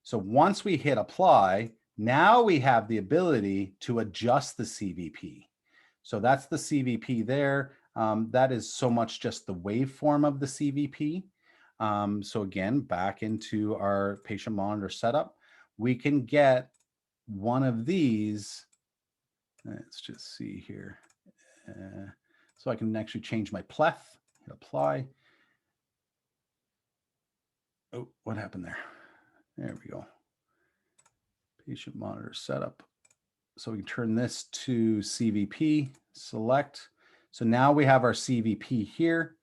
So once we hit apply, now we have the ability to adjust the CVP. So that's the CVP there. That is so much just the waveform of the CVP. So again, back into our patient monitor setup, we can get one of these. Let's just see here. So I can actually change my pleth, hit apply. Oh, what happened there? There we go. Patient monitor setup. So we can turn this to CVP, select. So now we have our CVP here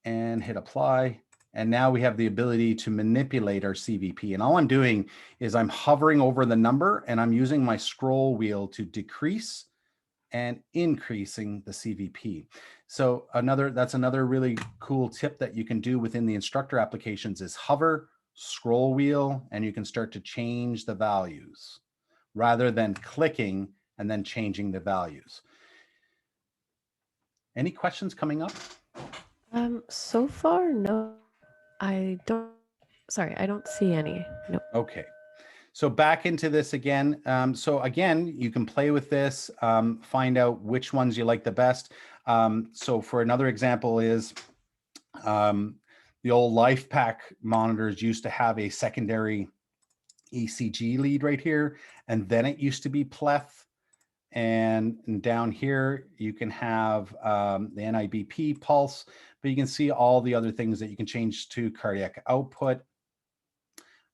and hit apply. And now we have the ability to manipulate our CVP. And all I'm doing is I'm hovering over the number and I'm using my scroll wheel to decrease and increasing the CVP. So that's another really cool tip that you can do within the instructor applications is hover, scroll wheel, and you can start to change the values rather than clicking and then changing the values. Any questions coming up? So far, no. I don't see any. Nope. Okay. So back into this again. So again, you can play with this, find out which ones you like the best. So for another example is the old LifePak monitors used to have a secondary ECG lead right here, and then it used to be pleth. And down here, you can have the NIBP pulse, but you can see all the other things that you can change to cardiac output,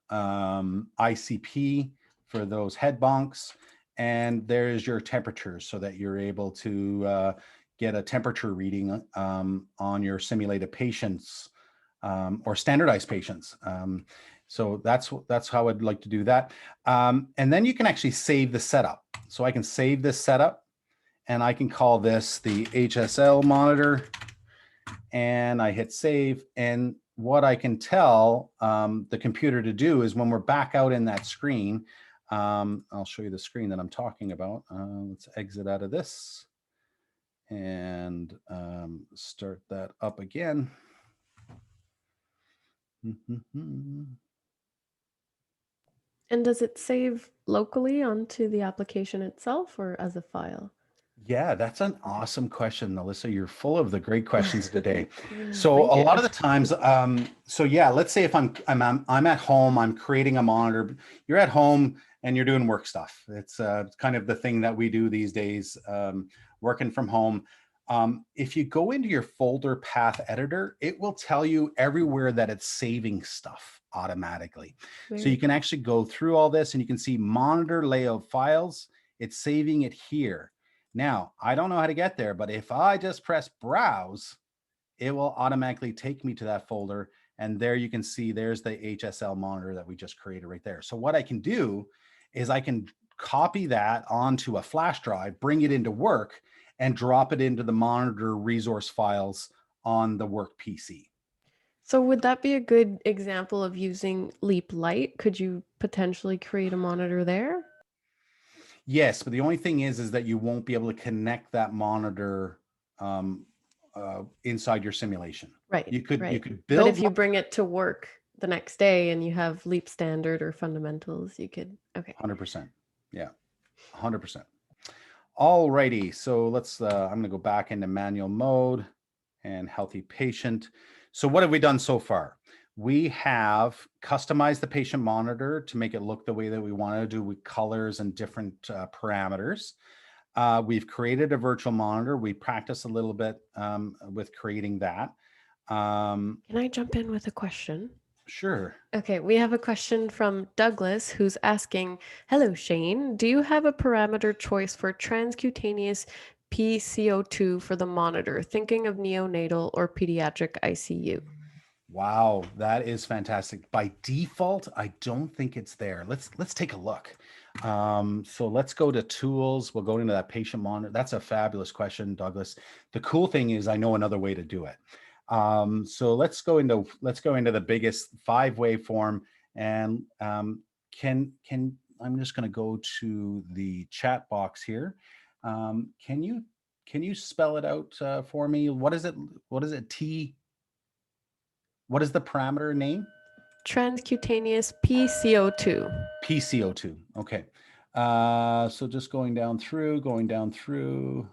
ICP for those head bonks, and there's your temperature so that you're able to get a temperature reading on your simulated patients or standardized patients. So that's how I'd like to do that. And then you can actually save the setup. So I can save this setup and I can call this the HSL monitor and I hit save. And what I can tell the computer to do is when we're back out in that screen, I'll show you the screen that I'm talking about. Let's exit out of this and start that up again. And does it save locally onto the application itself or as a file? Yeah, that's an awesome question, Melissa. You're full of the great questions today. So Thank a you. lot of the times, so yeah, let's say if I'm at home, I'm creating a monitor. You're at home and you're doing work stuff. It's kind of the thing that we do these days, working from home. If you go into your folder path editor, it will tell you everywhere that it's saving stuff automatically. So you Very can cool. actually go through all this and you can see monitor layout files. It's saving it here. Now, I don't know how to get there, but if I just press browse, it will automatically take me to that folder. And there you can see there's the HSL monitor that we just created right there. So what I can do is I can copy that onto a flash drive, bring it into work, and drop it into the monitor resource files on the work PC. So would that be a good example of using Leap Lite? Could you potentially create a monitor there? Yes, but the only thing is that you won't be able to connect that monitor inside your simulation. Right, You right. could But build if you one. bring it to work the next day and you have Leap Standard or Fundamentals, you could, okay. 100%. Yeah, 100%. All righty. So I'm going to go back into manual mode and healthy patient. So what have we done so far? We have customized the patient monitor to make it look the way that we want to do with colors and different parameters. We've created a virtual monitor. We practiced a little bit with creating that. Can I jump in with a question? Sure. Okay, we have a question from Douglas who's asking, hello Shane, do you have a parameter choice for transcutaneous PCO2 for the monitor, thinking of neonatal or pediatric ICU? Wow, that is fantastic. By default, I don't think it's there. Let's take a look. So let's go to tools. We'll go into that patient monitor. That's a fabulous question, Douglas. The cool thing is I know another way to do it. So let's go into the biggest 5 waveform and can I'm just going to go to the chat box here. Can you spell it out for me? What is it? What is it? What is the parameter name? Transcutaneous PCO2. PCO2. Okay. So just going down through.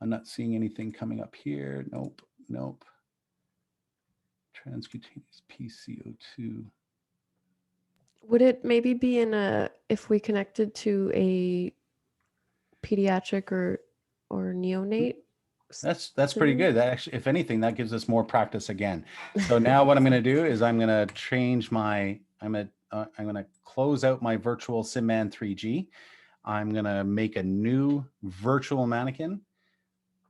I'm not seeing anything coming up here. Nope. Transcutaneous PCO2. Would it maybe be if we connected to a pediatric or neonate? That's pretty good. That actually, if anything, that gives us more practice again. So now what I'm going to do is I'm going to change my, I'm going to close out my virtual SimMan 3G. I'm going to make a new virtual mannequin.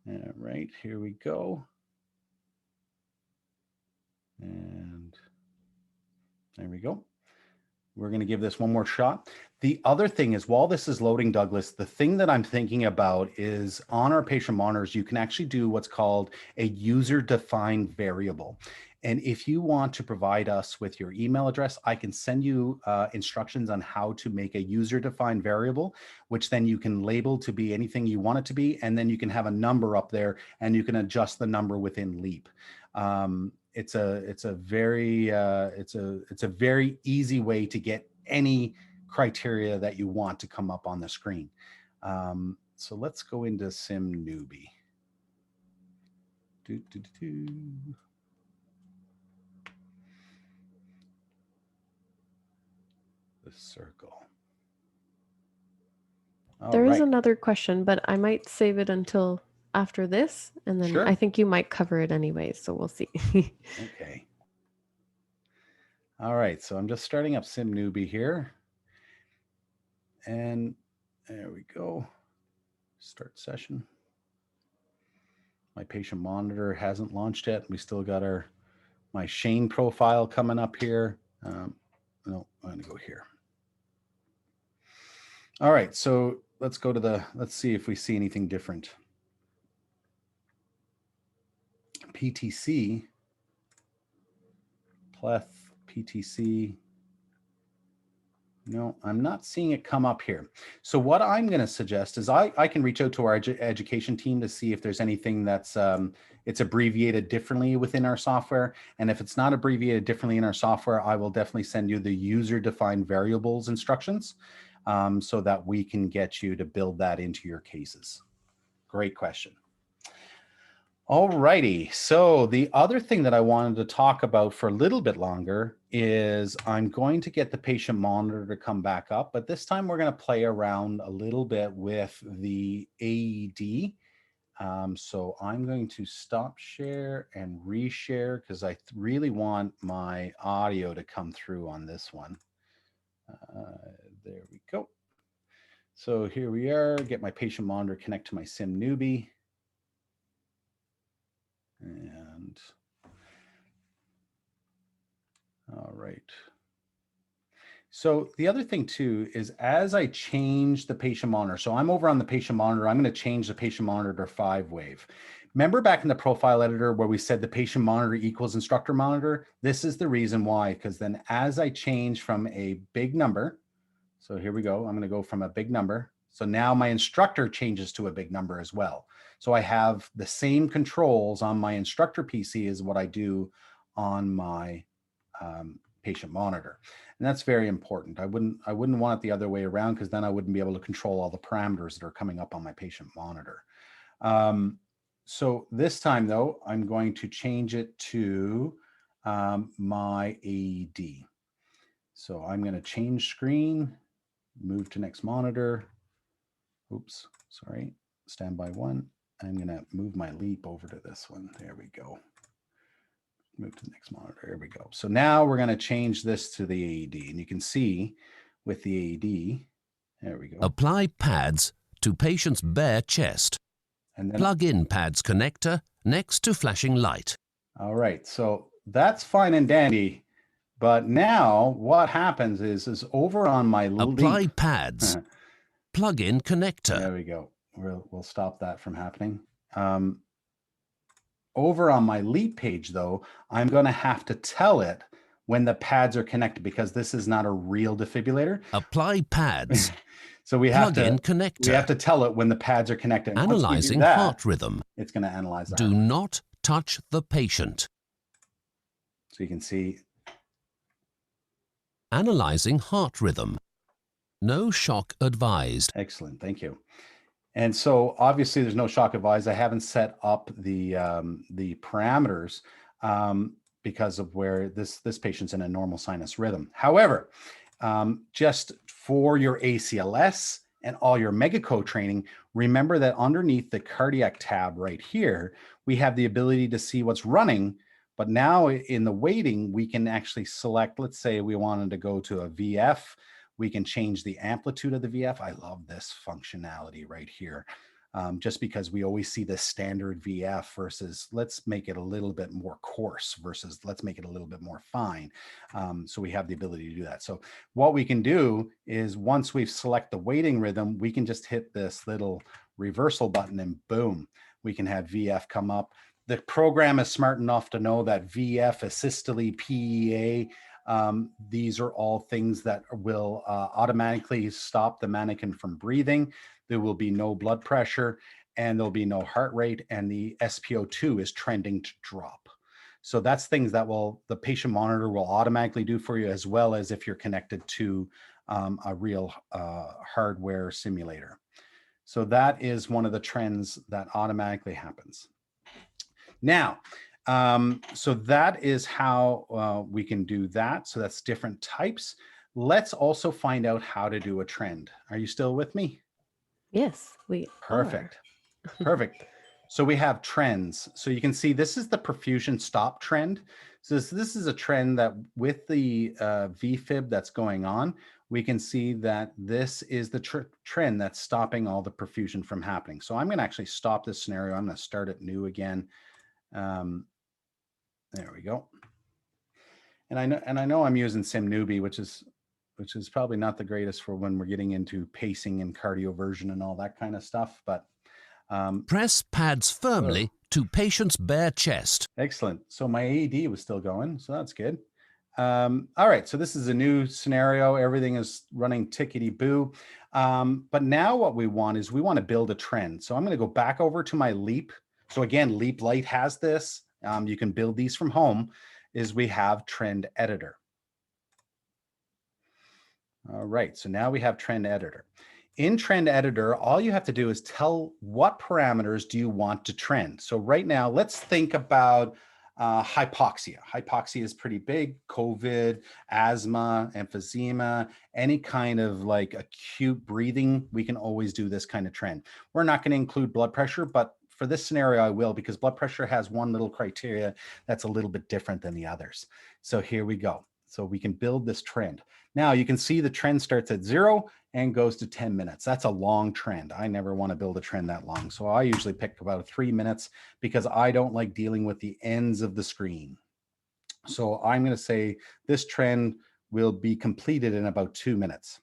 All right, here we go. And there we go. We're going to give this one more shot. The other thing is, while this is loading, Douglas, the thing that I'm thinking about is on our patient monitors, you can actually do what's called a user-defined variable. And if you want to provide us with your email address, I can send you instructions on how to make a user-defined variable, which then you can label to be anything you want it to be. And then you can have a number up there and you can adjust the number within LEAP. It's a very easy way to get any criteria that you want to come up on the screen. So let's go into Sim Newbie. The circle. There is another question, but I might save it until after this, and then I think you might cover it anyway, so we'll see. Okay. All right, so I'm just starting up Sim Newbie here. And there we go. Start session. My patient monitor hasn't launched yet. We still got my Shane profile coming up here. No, I'm going to go here. All right, so let's see if we see anything different. PTC, pleth, PTC. No, I'm not seeing it come up here. So what I'm going to suggest is I can reach out to our education team to see if there's anything that's it's abbreviated differently within our software. And if it's not abbreviated differently in our software, I will definitely send you the user-defined variables instructions so that we can get you to build that into your cases. Great question. All righty. So the other thing that I wanted to talk about for a little bit longer is I'm going to get the patient monitor to come back up, but this time we're going to play around a little bit with the AED. So I'm going to stop share and reshare because I really want my audio to come through on this one. There we go. So here we are, get my patient monitor, connect to my Sim Newbie. And all right. So the other thing too is as I change the patient monitor, so I'm over on the patient monitor, I'm going to change the patient monitor to 5-wave. Remember back in the profile editor where we said the patient monitor equals instructor monitor? This is the reason why, because then as I change from a big number, so here we go, I'm going to go from a big number. So now my instructor changes to a big number as well. So I have the same controls on my instructor PC as what I do on my patient monitor. And that's very important. I wouldn't want it the other way around because then I wouldn't be able to control all the parameters that are coming up on my patient monitor. So this time though, I'm going to change it to my AED. So I'm going to change screen, move to next monitor. Oops, sorry, standby 1. I'm going to move my LEAP over to this one. There we go. Move to the next monitor. There we go. So now we're going to change this to the AED. And you can see with the AED, there we go. Apply pads to patient's bare chest. And then Plug in pads connector next to flashing light. All right. So that's fine and dandy. But now what happens is over on my Apply LEAP. pads. Plug in connector. There we go. We'll stop that from happening. Over on my LEAP page, though, I'm going to have to tell it when the pads are connected because this is not a real defibrillator. Apply pads. So we have Plug in connector. We have to tell it when the pads are connected. And analyzing that, heart rhythm. It's going to analyze that. Do not touch the patient. So you can see. Analyzing heart rhythm. No shock advised. Excellent. Thank you. And so obviously there's no shock advised. I haven't set up the parameters because of where this patient's in a normal sinus rhythm. However, just for your ACLS and all your Megaco training, remember that underneath the cardiac tab right here, we have the ability to see what's running. But now in the weighting, we can actually select, let's say we wanted to go to a VF. We can change the amplitude of the VF. I love this functionality right here, just because we always see the standard VF versus let's make it a little bit more coarse versus let's make it a little bit more fine. So we have the ability to do that. So what we can do is once we select the weighting rhythm, we can just hit this little reversal button and boom, we can have VF come up. The program is smart enough to know that VF, asystole, PEA, these are all things that will automatically stop the mannequin from breathing. There will be no blood pressure and there'll be no heart rate, and the SpO2 is trending to drop. So that's things that the patient monitor will automatically do for you, as well as if you're connected to a real hardware simulator. So that is one of the trends that automatically happens. Now, so that is how we can do that. So that's different types. Let's also find out how to do a trend. Are you still with me? Yes, we Perfect. Perfect. So we have trends. So you can see this is the perfusion stop trend. So this is a trend that with the VFib that's going on, we can see that this is the trend that's stopping all the perfusion from happening. So I'm going to actually stop this scenario. I'm going to start it new again. There we go. And I know I'm using Sim Newbie, which is probably not the greatest for when we're getting into pacing and cardioversion and all that kind of stuff, but press pads firmly to patient's bare chest. Excellent. So my AED was still going, so that's good. All right, so this is a new scenario. Everything is running tickety-boo. But now what we want is we want to build a trend. So I'm going to go back over to my LEAP. So again, LEAP Lite has this. You can build these from home, is we have Trend Editor. All right, so now we have Trend Editor. In Trend Editor, all you have to do is tell what parameters do you want to trend. So right now, let's think about hypoxia. Hypoxia is pretty big. COVID, asthma, emphysema, any kind of like acute breathing, we can always do this kind of trend. We're not going to include blood pressure, but for this scenario, I will, because blood pressure has one little criteria that's a little bit different than the others. So here we go. So we can build this trend. Now you can see the trend starts at 0 and goes to 10 minutes. That's a long trend. I never want to build a trend that long. So I usually pick about 3 minutes because I don't like dealing with the ends of the screen. So I'm going to say this trend will be completed in about 2 minutes.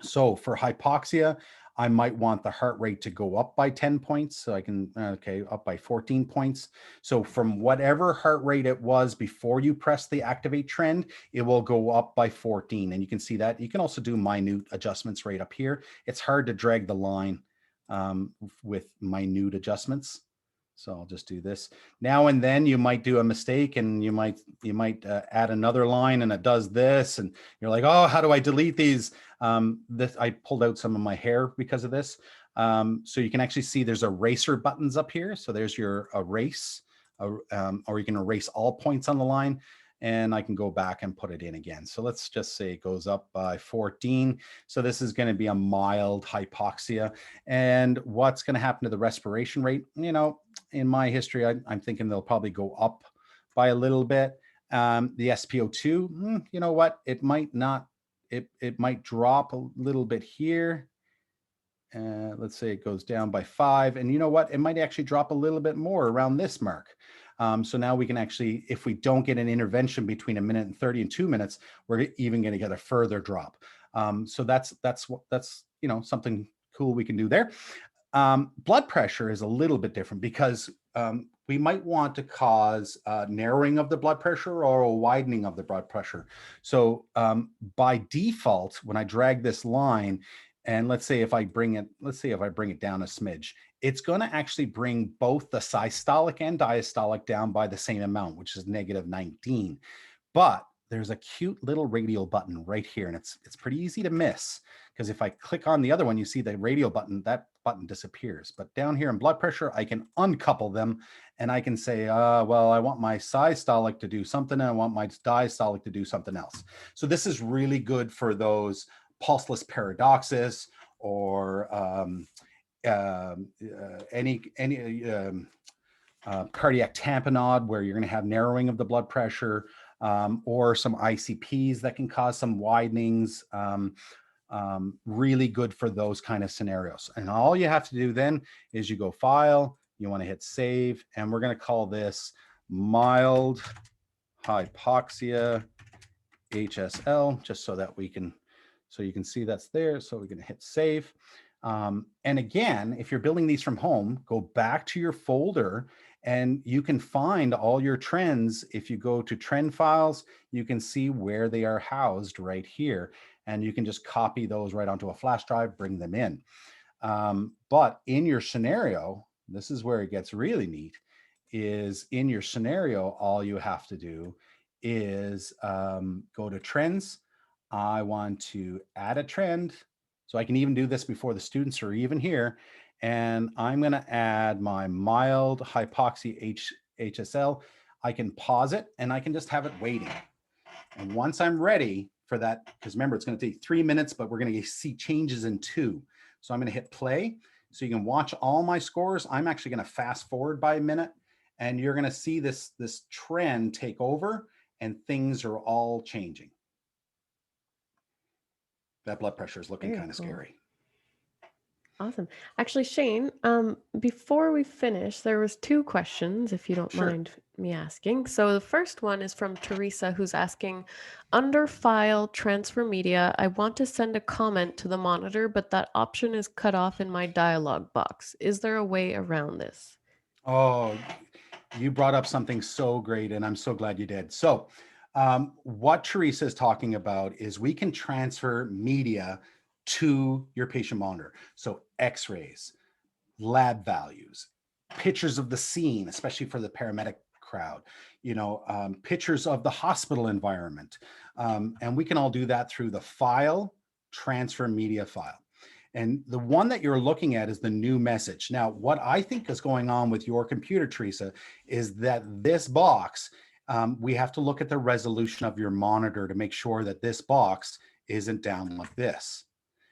So for hypoxia, I might want the heart rate to go up by 10 points. So I can, okay, up by 14 points. So from whatever heart rate it was before you press the activate trend, it will go up by 14. And you can see that. You can also do minute adjustments right up here. It's hard to drag the line with minute adjustments. So I'll just do this. Now and then you might do a mistake and you might add another line and it does this. And you're like, oh, how do I delete these? I pulled out some of my hair because of this. So you can actually see there's eraser buttons up here. So there's your erase, or you can erase all points on the line. And I can go back and put it in again. So let's just say it goes up by 14. So this is going to be a mild hypoxia. And what's going to happen to the respiration rate? You know, in my history, I'm thinking they'll probably go up by a little bit. The SpO2, you know what? It might not, it might drop a little bit here. Let's say it goes down by 5. And you know what? It might actually drop a little bit more around this mark. So now we can actually, if we don't get an intervention between 1 minute and 30 and 2 minutes, we're even going to get a further drop. So that's you know, something cool we can do there. Blood pressure is a little bit different because we might want to cause narrowing of the blood pressure or a widening of the blood pressure. So by default, when I drag this line, and let's say if I bring it down a smidge, it's going to actually bring both the systolic and diastolic down by the same amount, which is -19. But there's a cute little radial button right here, and it's pretty easy to miss because if I click on the other one, you see the radial button, that button disappears. But down here in blood pressure, I can uncouple them and I can say, well, I want my systolic to do something and I want my diastolic to do something else. So this is really good for those pulseless paradoxus or any cardiac tamponade where you're going to have narrowing of the blood pressure, or some ICPs that can cause some widenings. Really good for those kind of scenarios. And all you have to do then is you go File, you want to hit Save, and we're going to call this mild hypoxia HSL, just so that we can, so you can see that's there. So we're going to hit Save. And again, if you're building these from home, go back to your folder and you can find all your trends. If you go to trend files, you can see where they are housed right here. And you can just copy those right onto a flash drive, bring them in. But in your scenario, this is where it gets really neat, is in your scenario, all you have to do is go to trends. I want to add a trend. So I can even do this before the students are even here. And I'm going to add my mild hypoxia HSL. I can pause it and I can just have it waiting. And once I'm ready for that, because remember, it's going to take 3 minutes, but we're going to see changes in 2. So I'm going to hit play. So you can watch all my scores. I'm actually going to fast forward by a minute. And you're going to see this trend take over and things are all changing. That blood pressure is looking kind of scary. Awesome. Actually, Shane, before we finish, there was 2 questions, if you don't mind me asking. So the first one is from Teresa, who's asking, under File, Transfer Media, I want to send a comment to the monitor, but that option is cut off in my dialog box. Is there a way around this? Oh, you brought up something so great, and I'm so glad you did. So What Teresa is talking about is we can transfer media to your patient monitor. So x-rays, lab values, pictures of the scene, especially for the paramedic crowd, pictures of the hospital environment. And we can all do that through the file transfer media file. And the one that you're looking at is the new message. Now, what I think is going on with your computer, Teresa, is that this box, we have to look at the resolution of your monitor to make sure that this box isn't down like this.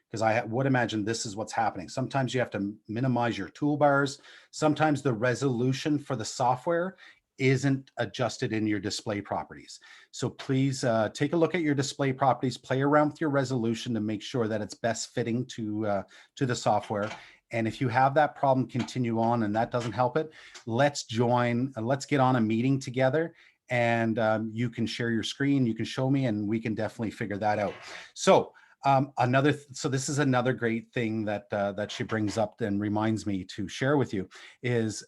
Because I would imagine this is what's happening. Sometimes you have to minimize your toolbars. Sometimes the resolution for the software isn't adjusted in your display properties. So please take a look at your display properties, play around with your resolution to make sure that it's best fitting to the software. And if you have that problem, continue on, and that doesn't help it, let's get on a meeting together, and you can share your screen, you can show me, and we can definitely figure that out. So this is another great thing that she brings up and reminds me to share with you is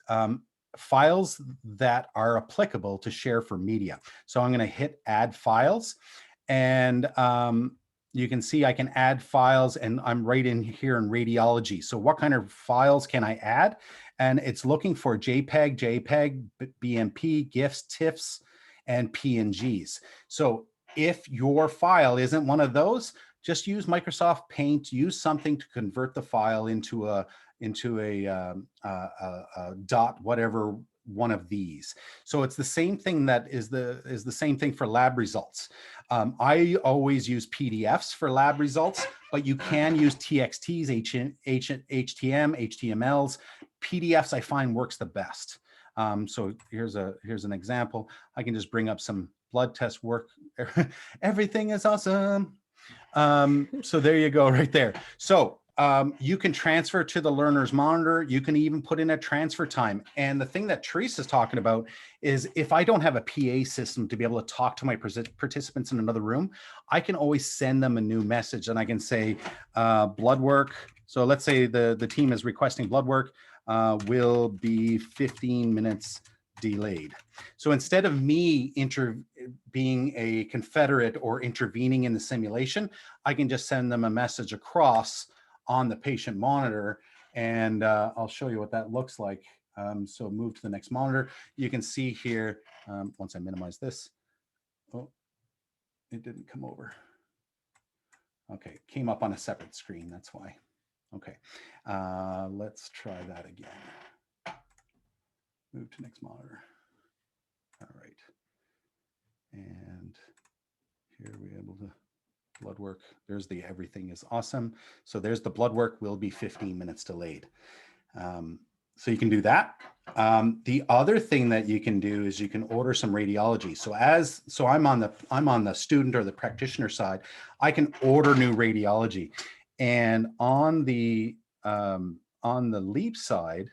files that are applicable to share for media. So I'm going to hit add files, and you can see I can add files, and I'm right in here in radiology. So what kind of files can I add? And it's looking for JPEG, BMP, GIFs, TIFFs, and PNGs. So if your file isn't one of those, just use Microsoft Paint, use something to convert the file into a dot, whatever one of these. So it's the same thing that is the same thing for lab results. I always use PDFs for lab results, but you can use TXTs, HTM, HTMLs. PDFs I find works the best. So here's an example. I can just bring up some blood test work. Everything is awesome. So there you go right there. So you can transfer to the learner's monitor. You can even put in a transfer time. And the thing that Teresa's talking about is if I don't have a PA system to be able to talk to my participants in another room, I can always send them a new message, and I can say blood work. So let's say the team is requesting blood work will be 15 minutes delayed. So instead of me being a confederate or intervening in the simulation, I can just send them a message across on the patient monitor, and I'll show you what that looks like. So move to the next monitor. You can see here, once I minimize this, oh, it didn't come over. Okay, it came up on a separate screen, that's why. Okay, let's try that again. Move to next monitor. All right. And here we're able to blood work. There's the everything is awesome. So there's the blood work will be 15 minutes delayed. So you can do that. The other thing that you can do is you can order some radiology. So I'm on the student or the practitioner side. I can order new radiology, and on the LEAP side,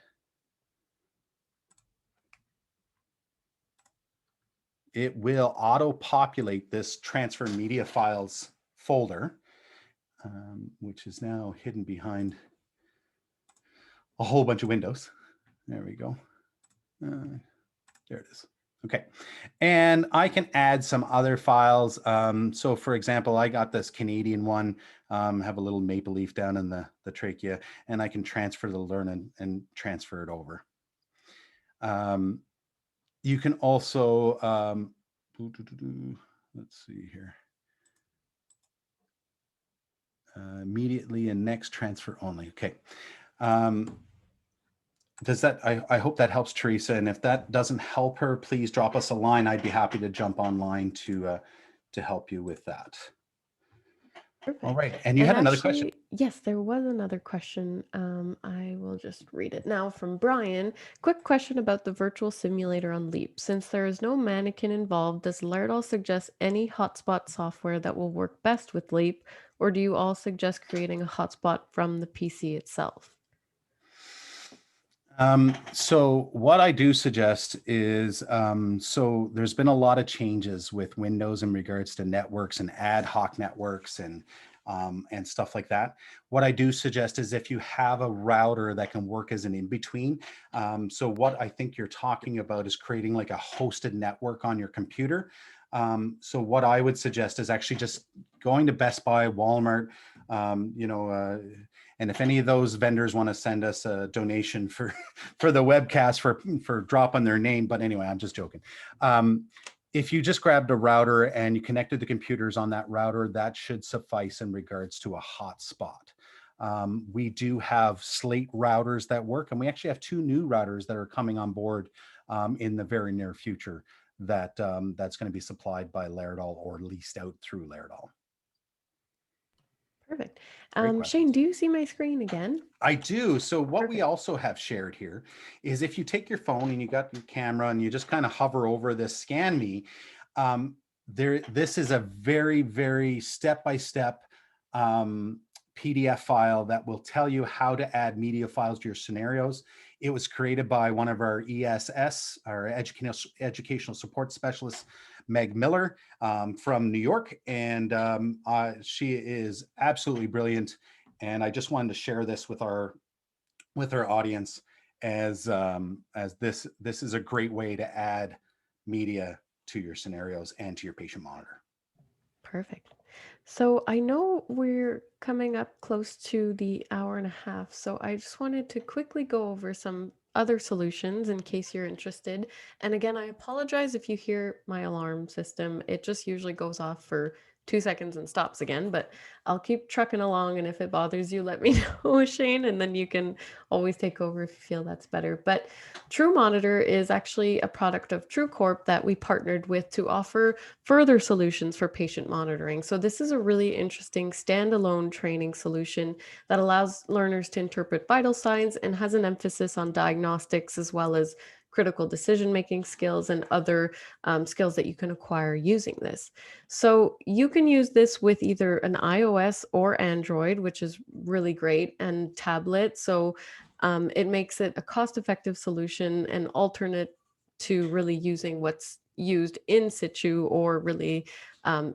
it will auto-populate this transfer media files folder, which is now hidden behind a whole bunch of windows. There we go. There it is. Okay. And I can add some other files. So for example, I got this Canadian one, have a little maple leaf down in the trachea, and I can transfer the learn and transfer it over. You can also, let's see here. Immediately and next transfer only. Okay. Does that, I hope that helps Teresa. And if that doesn't help her, please drop us a line. I'd be happy to jump online to help you with that. Perfect. All right. And you had another question. Yes, there was another question. I will just read it now from Brian. Quick question about the virtual simulator on LEAP. Since there is no mannequin involved, does Laerdal suggest any hotspot software that will work best with LEAP, or do you all suggest creating a hotspot from the PC itself? So what I do suggest is, so there's been a lot of changes with Windows in regards to networks and ad hoc networks and stuff like that. What I do suggest is if you have a router that can work as an in-between. So what I think you're talking about is creating like a hosted network on your computer. So what I would suggest is actually just going to Best Buy, Walmart, and if any of those vendors want to send us a donation for for the webcast for dropping their name, but anyway, I'm just joking. If you just grabbed a router and you connected the computers on that router, that should suffice in regards to a hotspot. We do have Slate routers that work, and we actually have 2 new routers that are coming on board in the very near future that that's going to be supplied by Laerdal or leased out through Laerdal. Perfect. Great Shane, questions. do you see my screen again? I do. So what we Perfect. also have shared here is if you take your phone and you got your camera and you just kind of hover over this Scan Me, this is a very, very step-by-step PDF file that will tell you how to add media files to your scenarios. It was created by one of our ESS, our educational support specialists, Meg Miller, from New York, and she is absolutely brilliant. And I just wanted to share this with our audience as this is a great way to add media to your scenarios and to your patient monitor. Perfect. So I know we're coming up close to the hour and a half, so I just wanted to quickly go over some other solutions in case you're interested. And again, I apologize if you hear my alarm system. It just usually goes off for 2 seconds and stops again, but I'll keep trucking along. And if it bothers you, let me know, Shane, and then you can always take over if you feel that's better. But True Monitor is actually a product of TrueCorp that we partnered with to offer further solutions for patient monitoring. So this is a really interesting standalone training solution that allows learners to interpret vital signs and has an emphasis on diagnostics as well as critical decision-making skills and other skills that you can acquire using this. So you can use this with either an iOS or Android, which is really great, and tablet. So it makes it a cost-effective solution and alternate to really using what's used in situ or really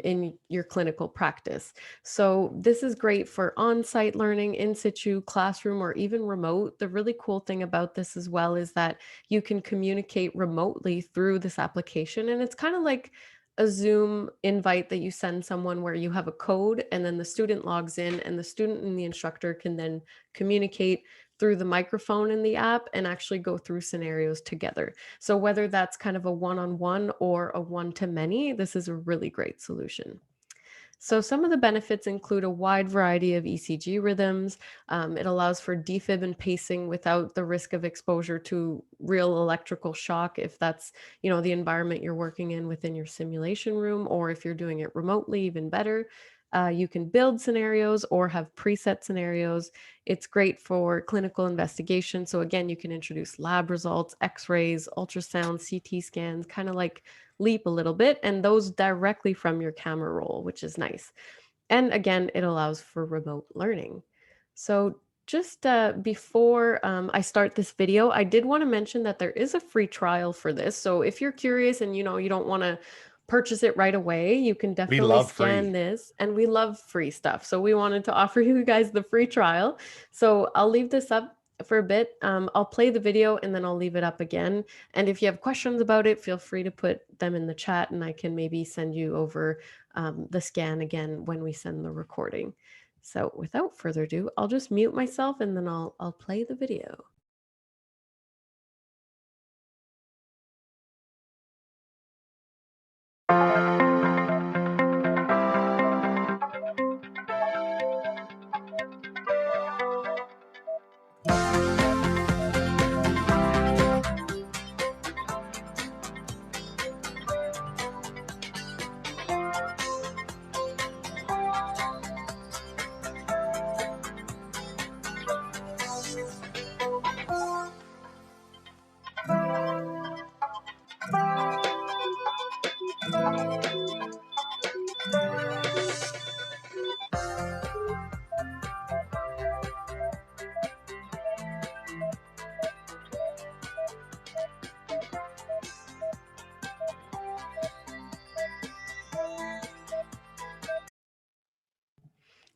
in your clinical practice. So this is great for on-site learning, in situ, classroom, or even remote. The really cool thing about this as well is that you can communicate remotely through this application. And it's kind of like a Zoom invite that you send someone where you have a code and then the student logs in and the student and the instructor can then communicate through the microphone in the app and actually go through scenarios together. So whether that's kind of a one-on-one or a one-to-many, this is a really great solution. So some of the benefits include a wide variety of ECG rhythms. It allows for defib and pacing without the risk of exposure to real electrical shock if that's, the environment you're working in within your simulation room, or if you're doing it remotely, even better. You can build scenarios or have preset scenarios. It's great for clinical investigation. So again, you can introduce lab results, x-rays, ultrasound, CT scans, kind of like LEAP a little bit, and those directly from your camera roll, which is nice. And again, it allows for remote learning. So just before I start this video, I did want to mention that there is a free trial for this. So if you're curious and you don't want to purchase it right away, you can definitely scan this, and we love free stuff. So we wanted to offer you guys the free trial. So I'll leave this up for a bit. I'll play the video and then I'll leave it up again. And if you have questions about it, feel free to put them in the chat and I can maybe send you over the scan again when we send the recording. So without further ado, I'll just mute myself and then I'll play the video.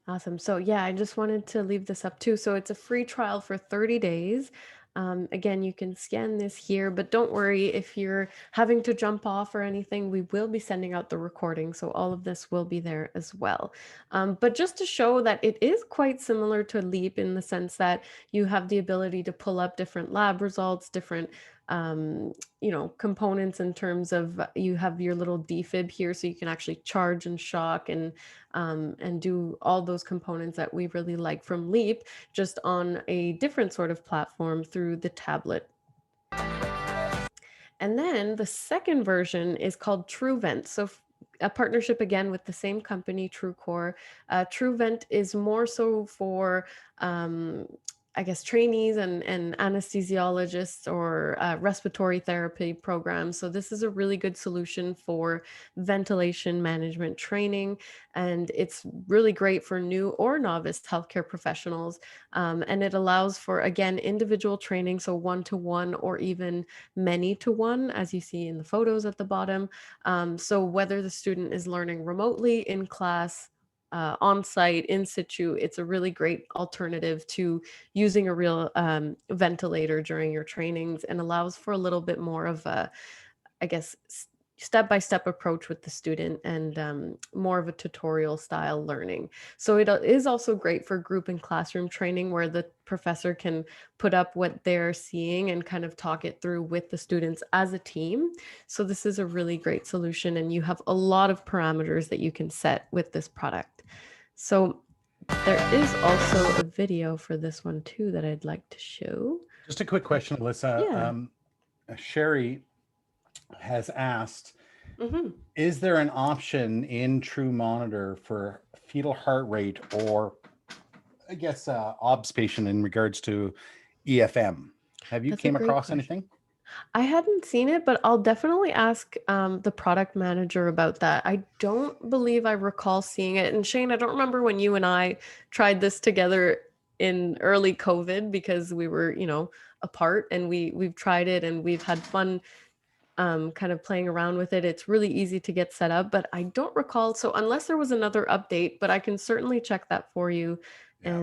Awesome. So yeah, I just wanted to leave this up too. So it's a free trial for 30 days. Again, you can scan this here, but don't worry if you're having to jump off or anything, we will be sending out the recording. So all of this will be there as well. But just to show that it is quite similar to LEAP in the sense that you have the ability to pull up different lab results, different components in terms of you have your little defib here, so you can actually charge and shock and do all those components that we really like from LEAP, just on a different sort of platform through the tablet. And then the second version is called TrueVent. So a partnership again with the same company, TrueCore. TrueVent is more so for I guess trainees and anesthesiologists or respiratory therapy programs. So this is a really good solution for ventilation management training, and it's really great for new or novice healthcare professionals. And it allows for, again, individual training, so 1-to-1 or even many-to-1, as you see in the photos at the bottom. So whether the student is learning remotely, in class, on-site, in situ, it's a really great alternative to using a real ventilator during your trainings, and allows for a little bit more of a, I guess, step-by-step approach with the student, and more of a tutorial style learning. So it is also great for group and classroom training, where the professor can put up what they're seeing and kind of talk it through with the students as a team. So this is a really great solution, and you have a lot of parameters that you can set with this product. So there is also a video for this one too that I'd like to show. Just a quick question, Alyssa. Yeah. Sherry has asked, Mm-hmm. is there an option in TrueMonitor for fetal heart rate, or I guess observation in regards to EFM? Have you That's a came great across question. anything? I hadn't seen it, but I'll definitely ask the product manager about that. I don't believe I recall seeing it. And Shane, I don't remember when you and I tried this together in early COVID, because we were, apart, and we've tried it and we've had fun kind of playing around with it. It's really easy to get set up, but I don't recall. So unless there was another update, but I can certainly check that for you. Yeah.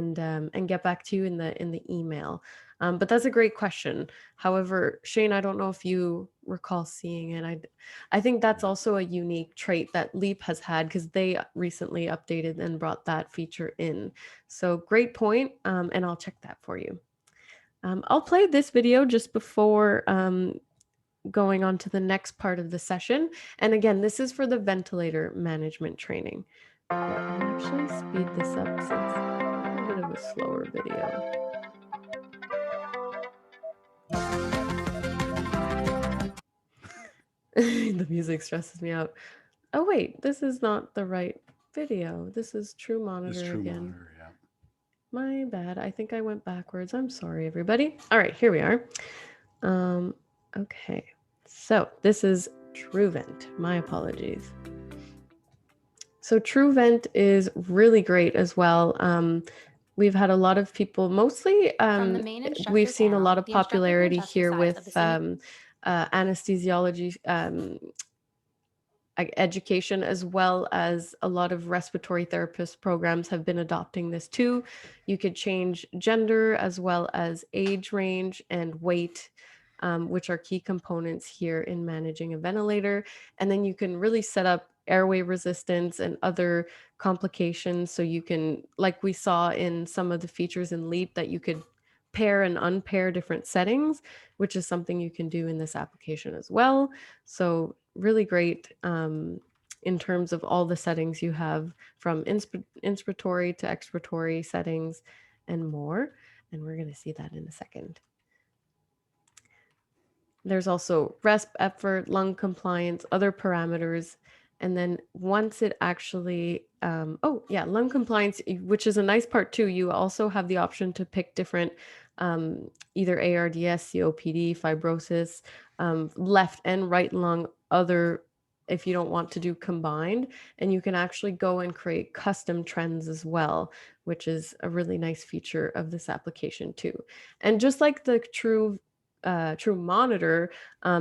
And get back to you in the email. But that's a great question. However, Shane, I don't know if you recall seeing it. I think that's also a unique trait that LEAP has had, because they recently updated and brought that feature in. So great point, and I'll check that for you. I'll play this video just before going on to the next part of the session. And again, this is for the ventilator management training. I'll actually speed this up since it's a bit of a slower video. The music stresses me out. Oh wait, this is not the right video. This is TrueMonitor again. TrueMonitor, yeah. My bad. I think I went backwards. I'm sorry, everybody. All right, here we are. Okay, so this is TrueVent. My apologies. So TrueVent is really great as well. We've had a lot of people, mostly we've seen a lot of popularity here with anesthesiology education, as well as a lot of respiratory therapist programs have been adopting this too. You could change gender as well as age range and weight, which are key components here in managing a ventilator. And then you can really set up airway resistance and other complications. So you can, like we saw in some of the features in LEAP, that you could pair and unpair different settings, which is something you can do in this application as well. So really great in terms of all the settings you have, from inspiratory to expiratory settings and more. And we're going to see that in a second. There's also resp effort, lung compliance, other parameters. And then once it actually, lung compliance, which is a nice part too. You also have the option to pick different, either ARDS, COPD, fibrosis, left and right lung, other, if you don't want to do combined. And you can actually go and create custom trends as well, which is a really nice feature of this application too. And just like the TrueMonitor,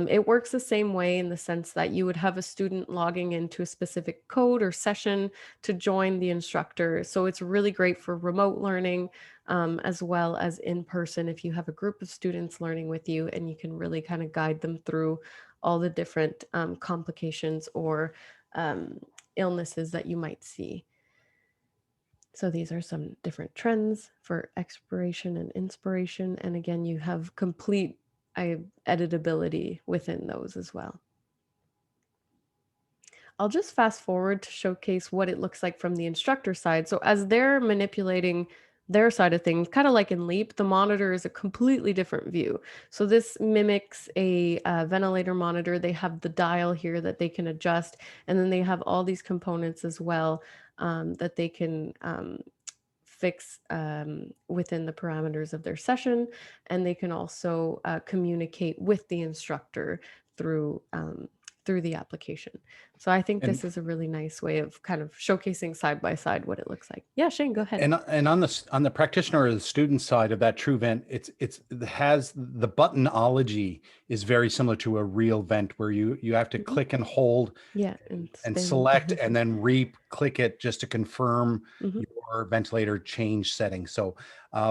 it works the same way, in the sense that you would have a student logging into a specific code or session to join the instructor. So it's really great for remote learning, as well as in person if you have a group of students learning with you, and you can really kind of guide them through all the different complications or illnesses that you might see. So these are some different trends for expiration and inspiration. And again, you have complete editability within those as well. I'll just fast forward to showcase what it looks like from the instructor side. So as they're manipulating their side of things, kind of like in LEAP, the monitor is a completely different view. So this mimics a ventilator monitor. They have the dial here that they can adjust, and then they have all these components as well that they can fix within the parameters of their session, and they can also communicate with the instructor through the application. So I think this is a really nice way of kind of showcasing side by side what it looks like. Yeah, Shane, go ahead. And on the practitioner or the student side of that true vent, it has the buttonology is very similar to a real vent, where you have to click and hold, and select, and then re-click it just to confirm your ventilator change setting. So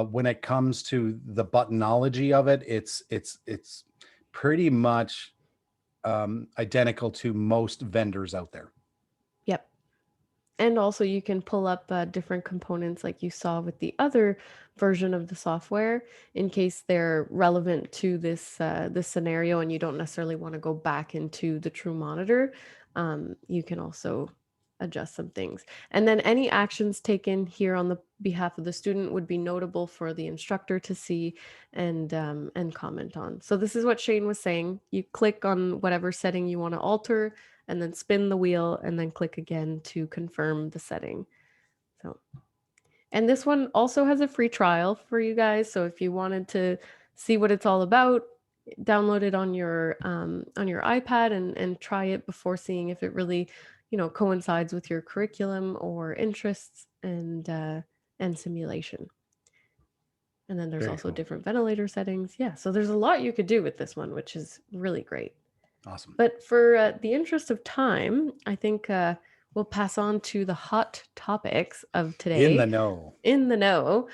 when it comes to the buttonology of it, it's pretty much identical to most vendors out there. Yep. And also you can pull up different components like you saw with the other version of the software in case they're relevant to this scenario and you don't necessarily want to go back into the true monitor. You can also adjust some things. And then any actions taken here on the behalf of the student would be notable for the instructor to see and comment on. So this is what Shane was saying. You click on whatever setting you want to alter, and then spin the wheel and then click again to confirm the setting. So, and this one also has a free trial for you guys. So if you wanted to see what it's all about, download it on your iPad and try it before seeing if it really, coincides with your curriculum or interests and simulation. And then there's also different ventilator settings. Yeah, so there's a lot you could do with this one, which is really great. Awesome. But for the interest of time, I think we'll pass on to the hot topics of today. In the know. In the know.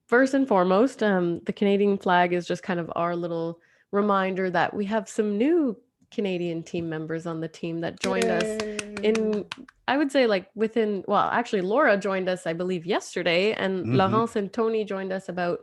First and foremost, the Canadian flag is just kind of our little reminder that we have some new Canadian team members on the team that joined us in, I would say, like within, well, actually Laura joined us, I believe, yesterday, and Laurence and Tony joined us about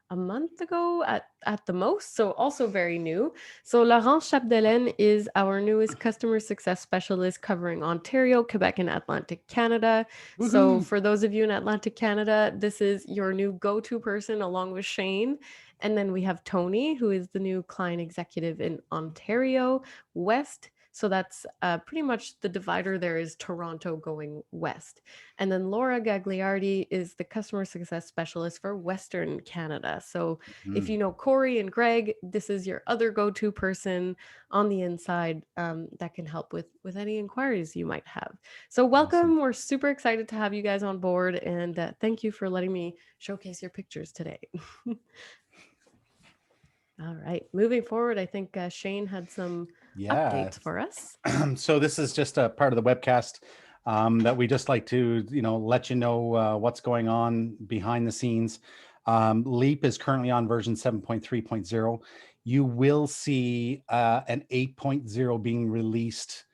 a month ago at the most, so also very new. So Laurence Chapdelaine is our newest customer success specialist covering Ontario, Quebec, and Atlantic Canada. Woo-hoo. So for those of you in Atlantic Canada, this is your new go-to person along with Shane. And then we have Tony, who is the new client executive in Ontario West. So that's pretty much the divider there is Toronto going west. And then Laura Gagliardi is the customer success specialist for Western Canada. So if you know Corey and Greg, this is your other go-to person on the inside that can help with any inquiries you might have. So welcome. Awesome. We're super excited to have you guys on board. And thank you for letting me showcase your pictures today. All right, moving forward, I think Shane had some updates for us. So this is just a part of the webcast that we just like to, let you know what's going on behind the scenes. LEAP is currently on version 7.3.0. You will see an 8.0 being released.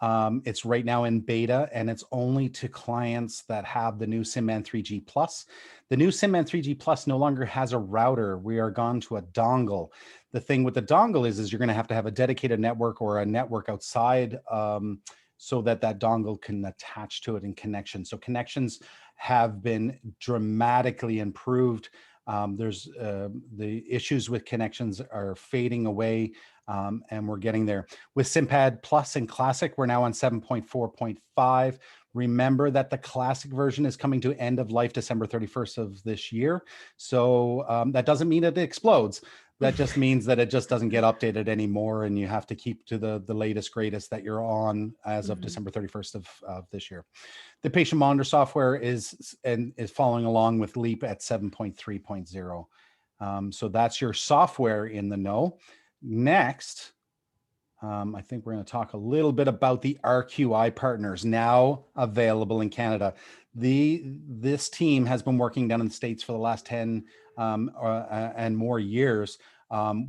It's right now in beta, and it's only to clients that have the new SimMan 3G Plus. The new SimMan 3G Plus no longer has a router. We are gone to a dongle. The thing with the dongle is you're going to have a dedicated network or a network outside so that dongle can attach to it in connection. So connections have been dramatically improved. There's the issues with connections are fading away, and we're getting there. With SimPad Plus and Classic, we're now on 7.4.5. Remember that the Classic version is coming to end of life December 31st of this year. So that doesn't mean it explodes. That just means that it just doesn't get updated anymore, and you have to keep to the latest, greatest that you're on as of December 31st of this year. The patient monitor software is following along with LEAP at 7.3.0. So that's your software in the know. Next, I think we're going to talk a little bit about the RQI partners now available in Canada. This team has been working down in the States for the last 10 and more years,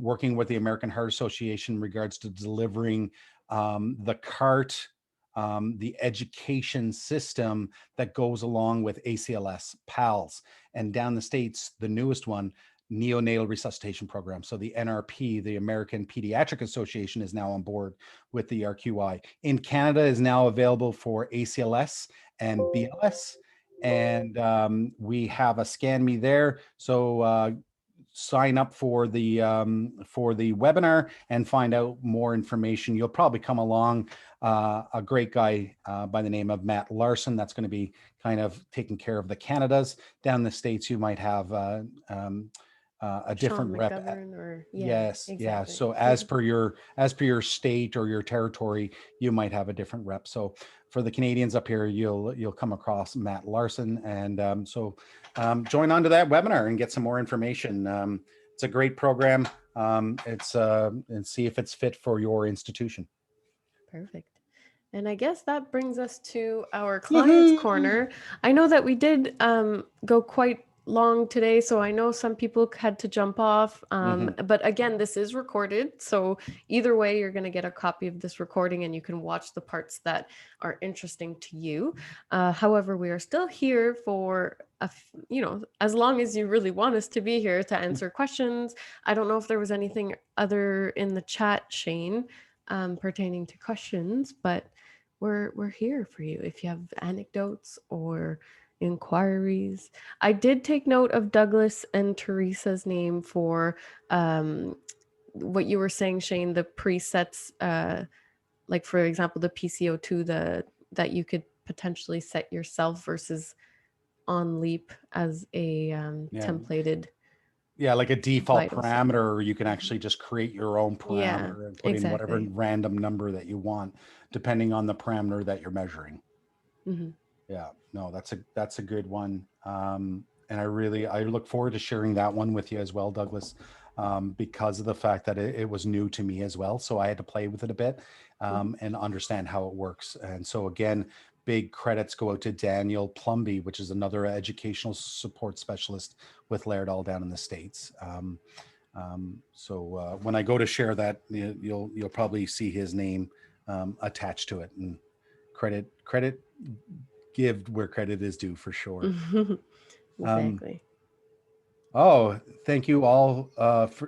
working with the American Heart Association in regards to delivering the CART, the education system that goes along with ACLS, PALS, and down the States, the newest one, neonatal resuscitation program. So the NRP, the American Pediatric Association, is now on board with the RQI. In Canada is now available for ACLS and BLS. And we have a Scan Me there. So sign up for the webinar and find out more information. You'll probably come along a great guy by the name of Matt Larson. That's going to be kind of taking care of the Canadas. Down the States, you might have a different Sean rep. McGovern or Yes, exactly. yeah. So as per your state or your territory, you might have a different rep. So for the Canadians up here, you'll come across Matt Larson, and join onto that webinar and get some more information. It's a great program. And see if it's fit for your institution. Perfect. And I guess that brings us to our clients corner. I know that we did go quite long today, so I know some people had to jump off. But again, this is recorded. So either way, you're going to get a copy of this recording and you can watch the parts that are interesting to you. However, we are still here for, as long as you really want us to be here to answer questions. I don't know if there was anything other in the chat, Shane, pertaining to questions, but we're here for you if you have anecdotes or inquiries. I did take note of Douglas and Teresa's name for what you were saying, Shane, the presets, like for example, the PCO2, that you could potentially set yourself versus on LEAP as a templated. Yeah, like a default vital parameter, or you can actually just create your own parameter and put in whatever random number that you want, depending on the parameter that you're measuring. Yeah, no, that's a good one. And I look forward to sharing that one with you as well, Douglas, because of the fact that it was new to me as well. So I had to play with it a bit and understand how it works. And so again, big credits go out to Daniel Plumby, which is another educational support specialist with Laerdal down in the States. So when I go to share that, you'll probably see his name attached to it, and credit give where credit is due, for sure. Exactly. Oh, thank you all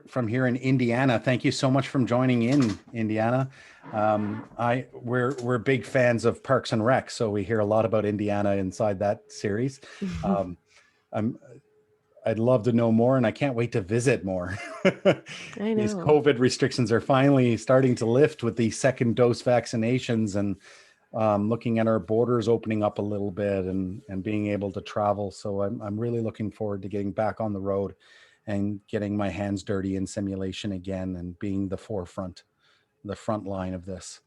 from here in Indiana. Thank you so much for joining in, Indiana. We're big fans of Parks and Rec, so we hear a lot about Indiana inside that series. I'd love to know more, and I can't wait to visit more. I know. These COVID restrictions are finally starting to lift with the second dose vaccinations, and looking at our borders opening up a little bit and being able to travel. So I'm really looking forward to getting back on the road and getting my hands dirty in simulation again and being the front line of this.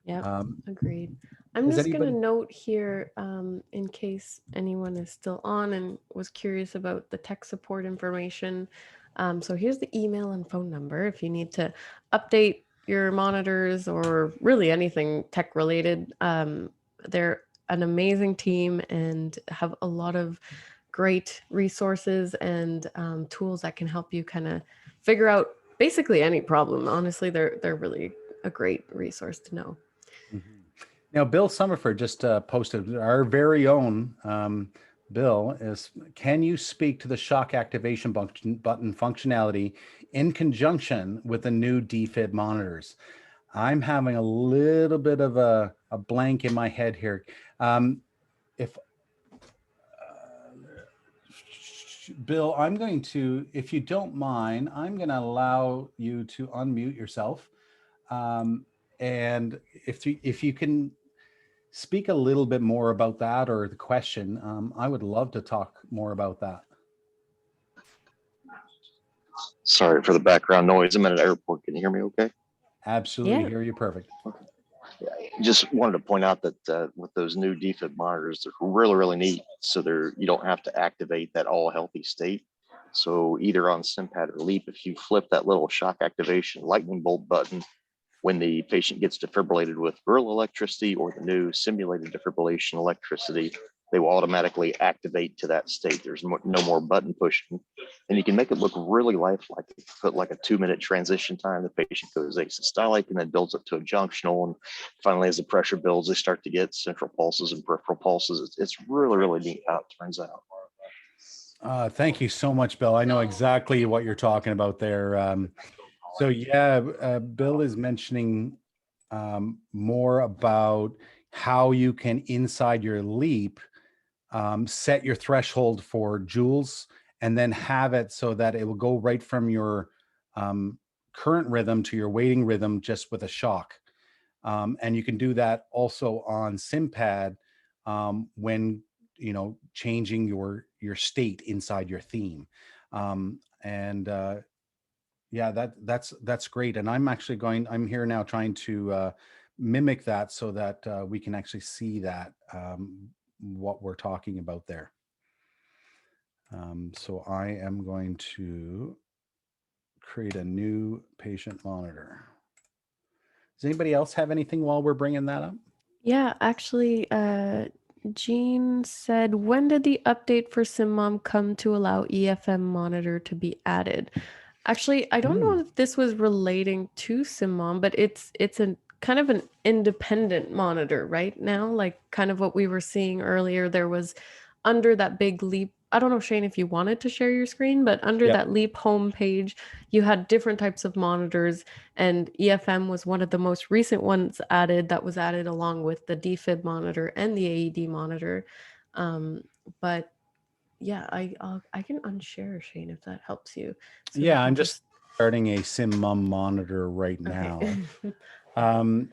Yeah, agreed. I'm just going to note here, in case anyone is still on and was curious about the tech support information. So here's the email and phone number if you need to update your monitors or really anything tech related. They're an amazing team and have a lot of great resources and tools that can help you kind of figure out basically any problem. Honestly, they're really a great resource to know. Now, Bill Summerford just posted, our very own Bill is, can you speak to the shock activation button functionality in conjunction with the new defib monitors? I'm having a little bit of a blank in my head here. Bill, I'm going to, if you don't mind, I'm going to allow you to unmute yourself. And if you can speak a little bit more about that or the question, I would love to talk more about that. Sorry for the background noise. I'm at an airport. Can you hear me okay? Absolutely, hear you perfect. Okay. Yeah, just wanted to point out that with those new defib monitors, they're really, really neat. So you don't have to activate that all healthy state. So either on SimPad or LEAP, if you flip that little shock activation lightning bolt button when the patient gets defibrillated with real electricity or the new simulated defibrillation electricity, they will automatically activate to that state. There's no more button pushing, and you can make it look really lifelike. You put like a 2-minute transition time. The patient goes asystolic and then builds up to a junctional, and finally, as the pressure builds, they start to get central pulses and peripheral pulses. It's really, really neat how it turns out. Thank you so much, Bill. I know exactly what you're talking about there. So yeah, Bill is mentioning more about how you can, inside your LEAP, set your threshold for joules and then have it so that it will go right from your current rhythm to your waiting rhythm just with a shock. And you can do that also on SimPad when, you know, changing your state inside your theme. Yeah, that's great. And I'm here now trying to mimic that so that we can actually see that what we're talking about there. So I am going to create a new patient monitor. Does anybody else have anything while we're bringing that up? Yeah, actually, Jean said, when did the update for SimMom come to allow EFM monitor to be added? Actually, I don't know if this was relating to SimMom, but it's a kind of an independent monitor right now, like kind of what we were seeing earlier. There was under that big LEAP. I don't know, Shane, if you wanted to share your screen, but under Yep. that LEAP homepage, you had different types of monitors, and EFM was one of the most recent ones added, that was added along with the defib monitor and the AED monitor. But yeah, I can unshare, Shane, if that helps you. So Yeah, you I'm can just starting a SimMom monitor right now. Okay.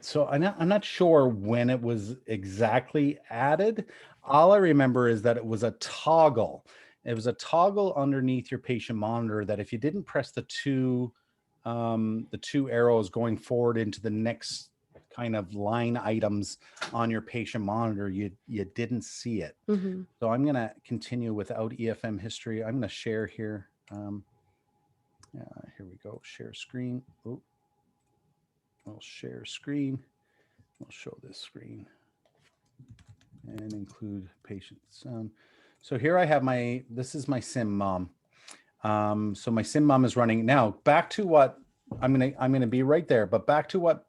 So I'm not sure when it was exactly added. All I remember is that it was a toggle. It was a toggle underneath your patient monitor that if you didn't press the two arrows going forward into the next kind of line items on your patient monitor, you didn't see it. Mhm. So I'm going to continue without EFM history. I'm going to share here. Here we go. Share screen. Oh, I'll share screen. I'll show this screen and include patient sound. So here I have this is my SimMom. So my SimMom is running now. Back to what I'm gonna be right there, but back to what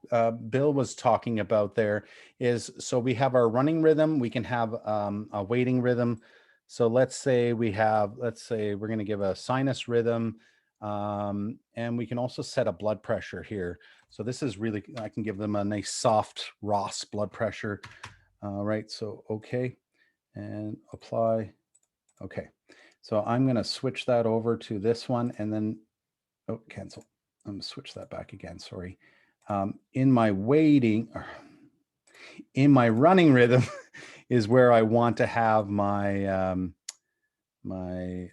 Bill was talking about there is, so we have our running rhythm. We can have a waiting rhythm. So let's say we're gonna give a sinus rhythm, and we can also set a blood pressure here. So this is really, I can give them a nice soft Ross blood pressure. Right, so okay, and apply. Okay, so I'm gonna switch that over to this one and then, oh, cancel. I'm gonna switch that back again, sorry. In my running rhythm is where I want to have my my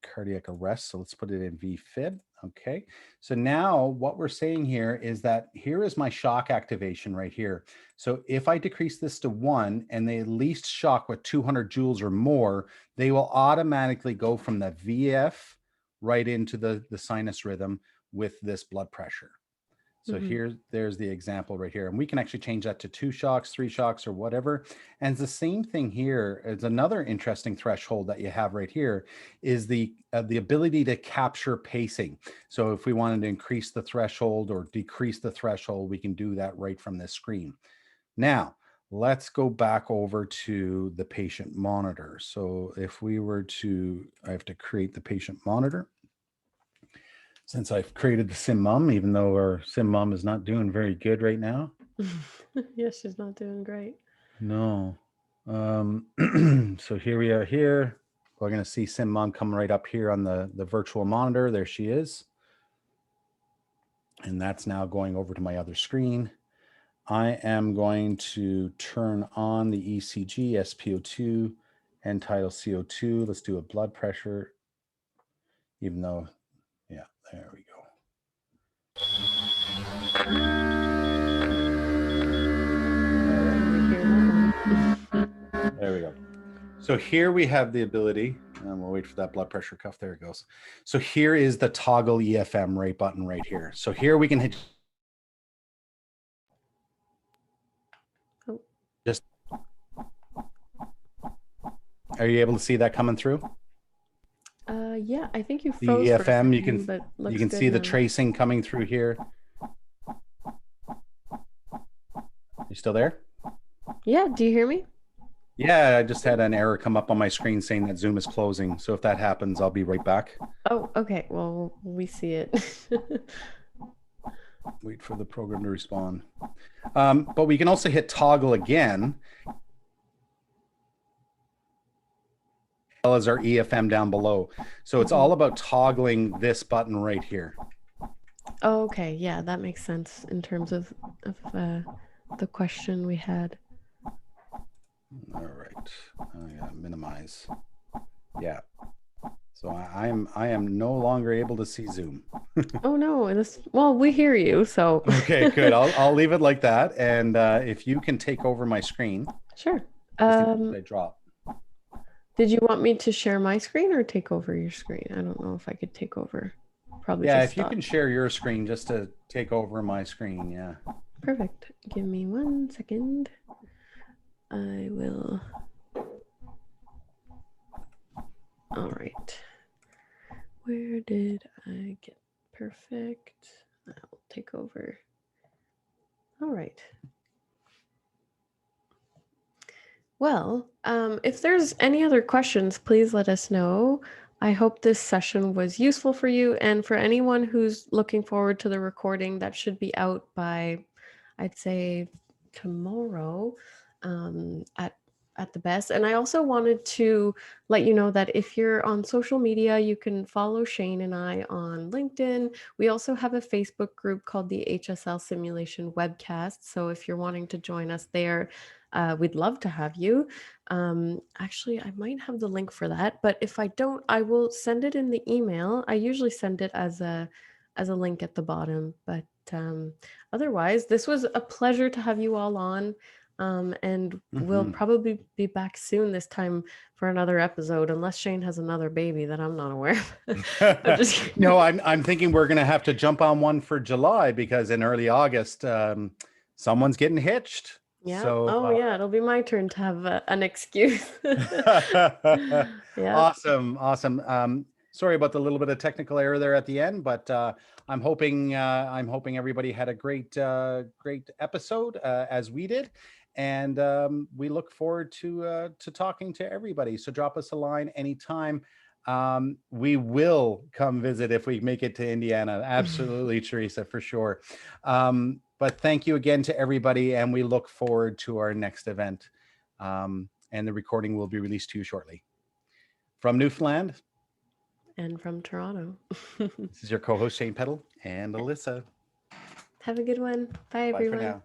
cardiac arrest. So let's put it in VFib. Okay. So now what we're saying here is that here is my shock activation right here. So if I decrease this to 1 and they at least shock with 200 joules or more, they will automatically go from the VF right into the sinus rhythm with this blood pressure. So there's the example right here. And we can actually change that to 2 shocks, 3 shocks, or whatever. And it's the same thing here. It's another interesting threshold that you have right here is the ability to capture pacing. So if we wanted to increase the threshold or decrease the threshold, we can do that right from this screen. Now, let's go back over to the patient monitor. So if we were to, I have to create the patient monitor. Since I've created the SimMom, even though our SimMom is not doing very good right now. Yes, she's not doing great. No. So here we are here. We're going to see SimMom come right up here on the virtual monitor. There she is. And that's now going over to my other screen. I am going to turn on the ECG, SpO2, and tidal CO2. Let's do a blood pressure, even though, yeah, there we go. There we go. So here we have the ability, and we'll wait for that blood pressure cuff. There it goes. So here is the toggle EFM right button right here. So here we can hit Just, are you able to see that coming through? Yeah, I think you The froze for a EFM, you second, can but looks you can good see the now. tracing coming through here. You still there? Yeah, do you hear me? Yeah, I just had an error come up on my screen saying that Zoom is closing. So if that happens, I'll be right back. Oh, okay. Well, we see it. Wait for the program to respond. But we can also hit toggle again, as well as our EFM down below. So it's all about toggling this button right here. Oh, okay. Yeah, that makes sense in terms of the question we had. All right. I gotta minimize. Yeah. So I am no longer able to see Zoom. Oh no, well, we hear you, so. Okay, good. I'll leave it like that. And if you can take over my screen. Sure. I drop. Did you want me to share my screen or take over your screen? I don't know if I could take over. Probably Yeah, just if you stop. can share your screen just to take over my screen, yeah. Perfect. Give me 1 second. I will. All right. Where did I get perfect? I'll take over. All right. Well, if there's any other questions, please let us know. I hope this session was useful for you. And for anyone who's looking forward to the recording, that should be out by, I'd say, tomorrow at the best. And I also wanted to let you know that if you're on social media, you can follow Shane and I on LinkedIn. We also have a Facebook group called the HSL Simulation Webcast. So if you're wanting to join us there, we'd love to have you. Actually, I might have the link for that, but if I don't, I will send it in the email. I usually send it as a link at the bottom, but otherwise, this was a pleasure to have you all on. And we'll probably be back soon this time for another episode, unless Shane has another baby that I'm not aware of. I'm just kidding. No, I'm thinking we're gonna have to jump on one for July because in early August, someone's getting hitched. Yeah. So, Oh, yeah. It'll be my turn to have an excuse. Yeah. Awesome. Sorry about the little bit of technical error there at the end, but I'm hoping everybody had a great episode as we did, and we look forward to talking to everybody. So drop us a line anytime. We will come visit if we make it to Indiana. Absolutely, Teresa, for sure. But thank you again to everybody, and we look forward to our next event. And the recording will be released to you shortly. From Newfoundland. And from Toronto. This is your co-host, Shane Peddle, and Alyssa. Have a good one. Bye, Bye everyone. for now.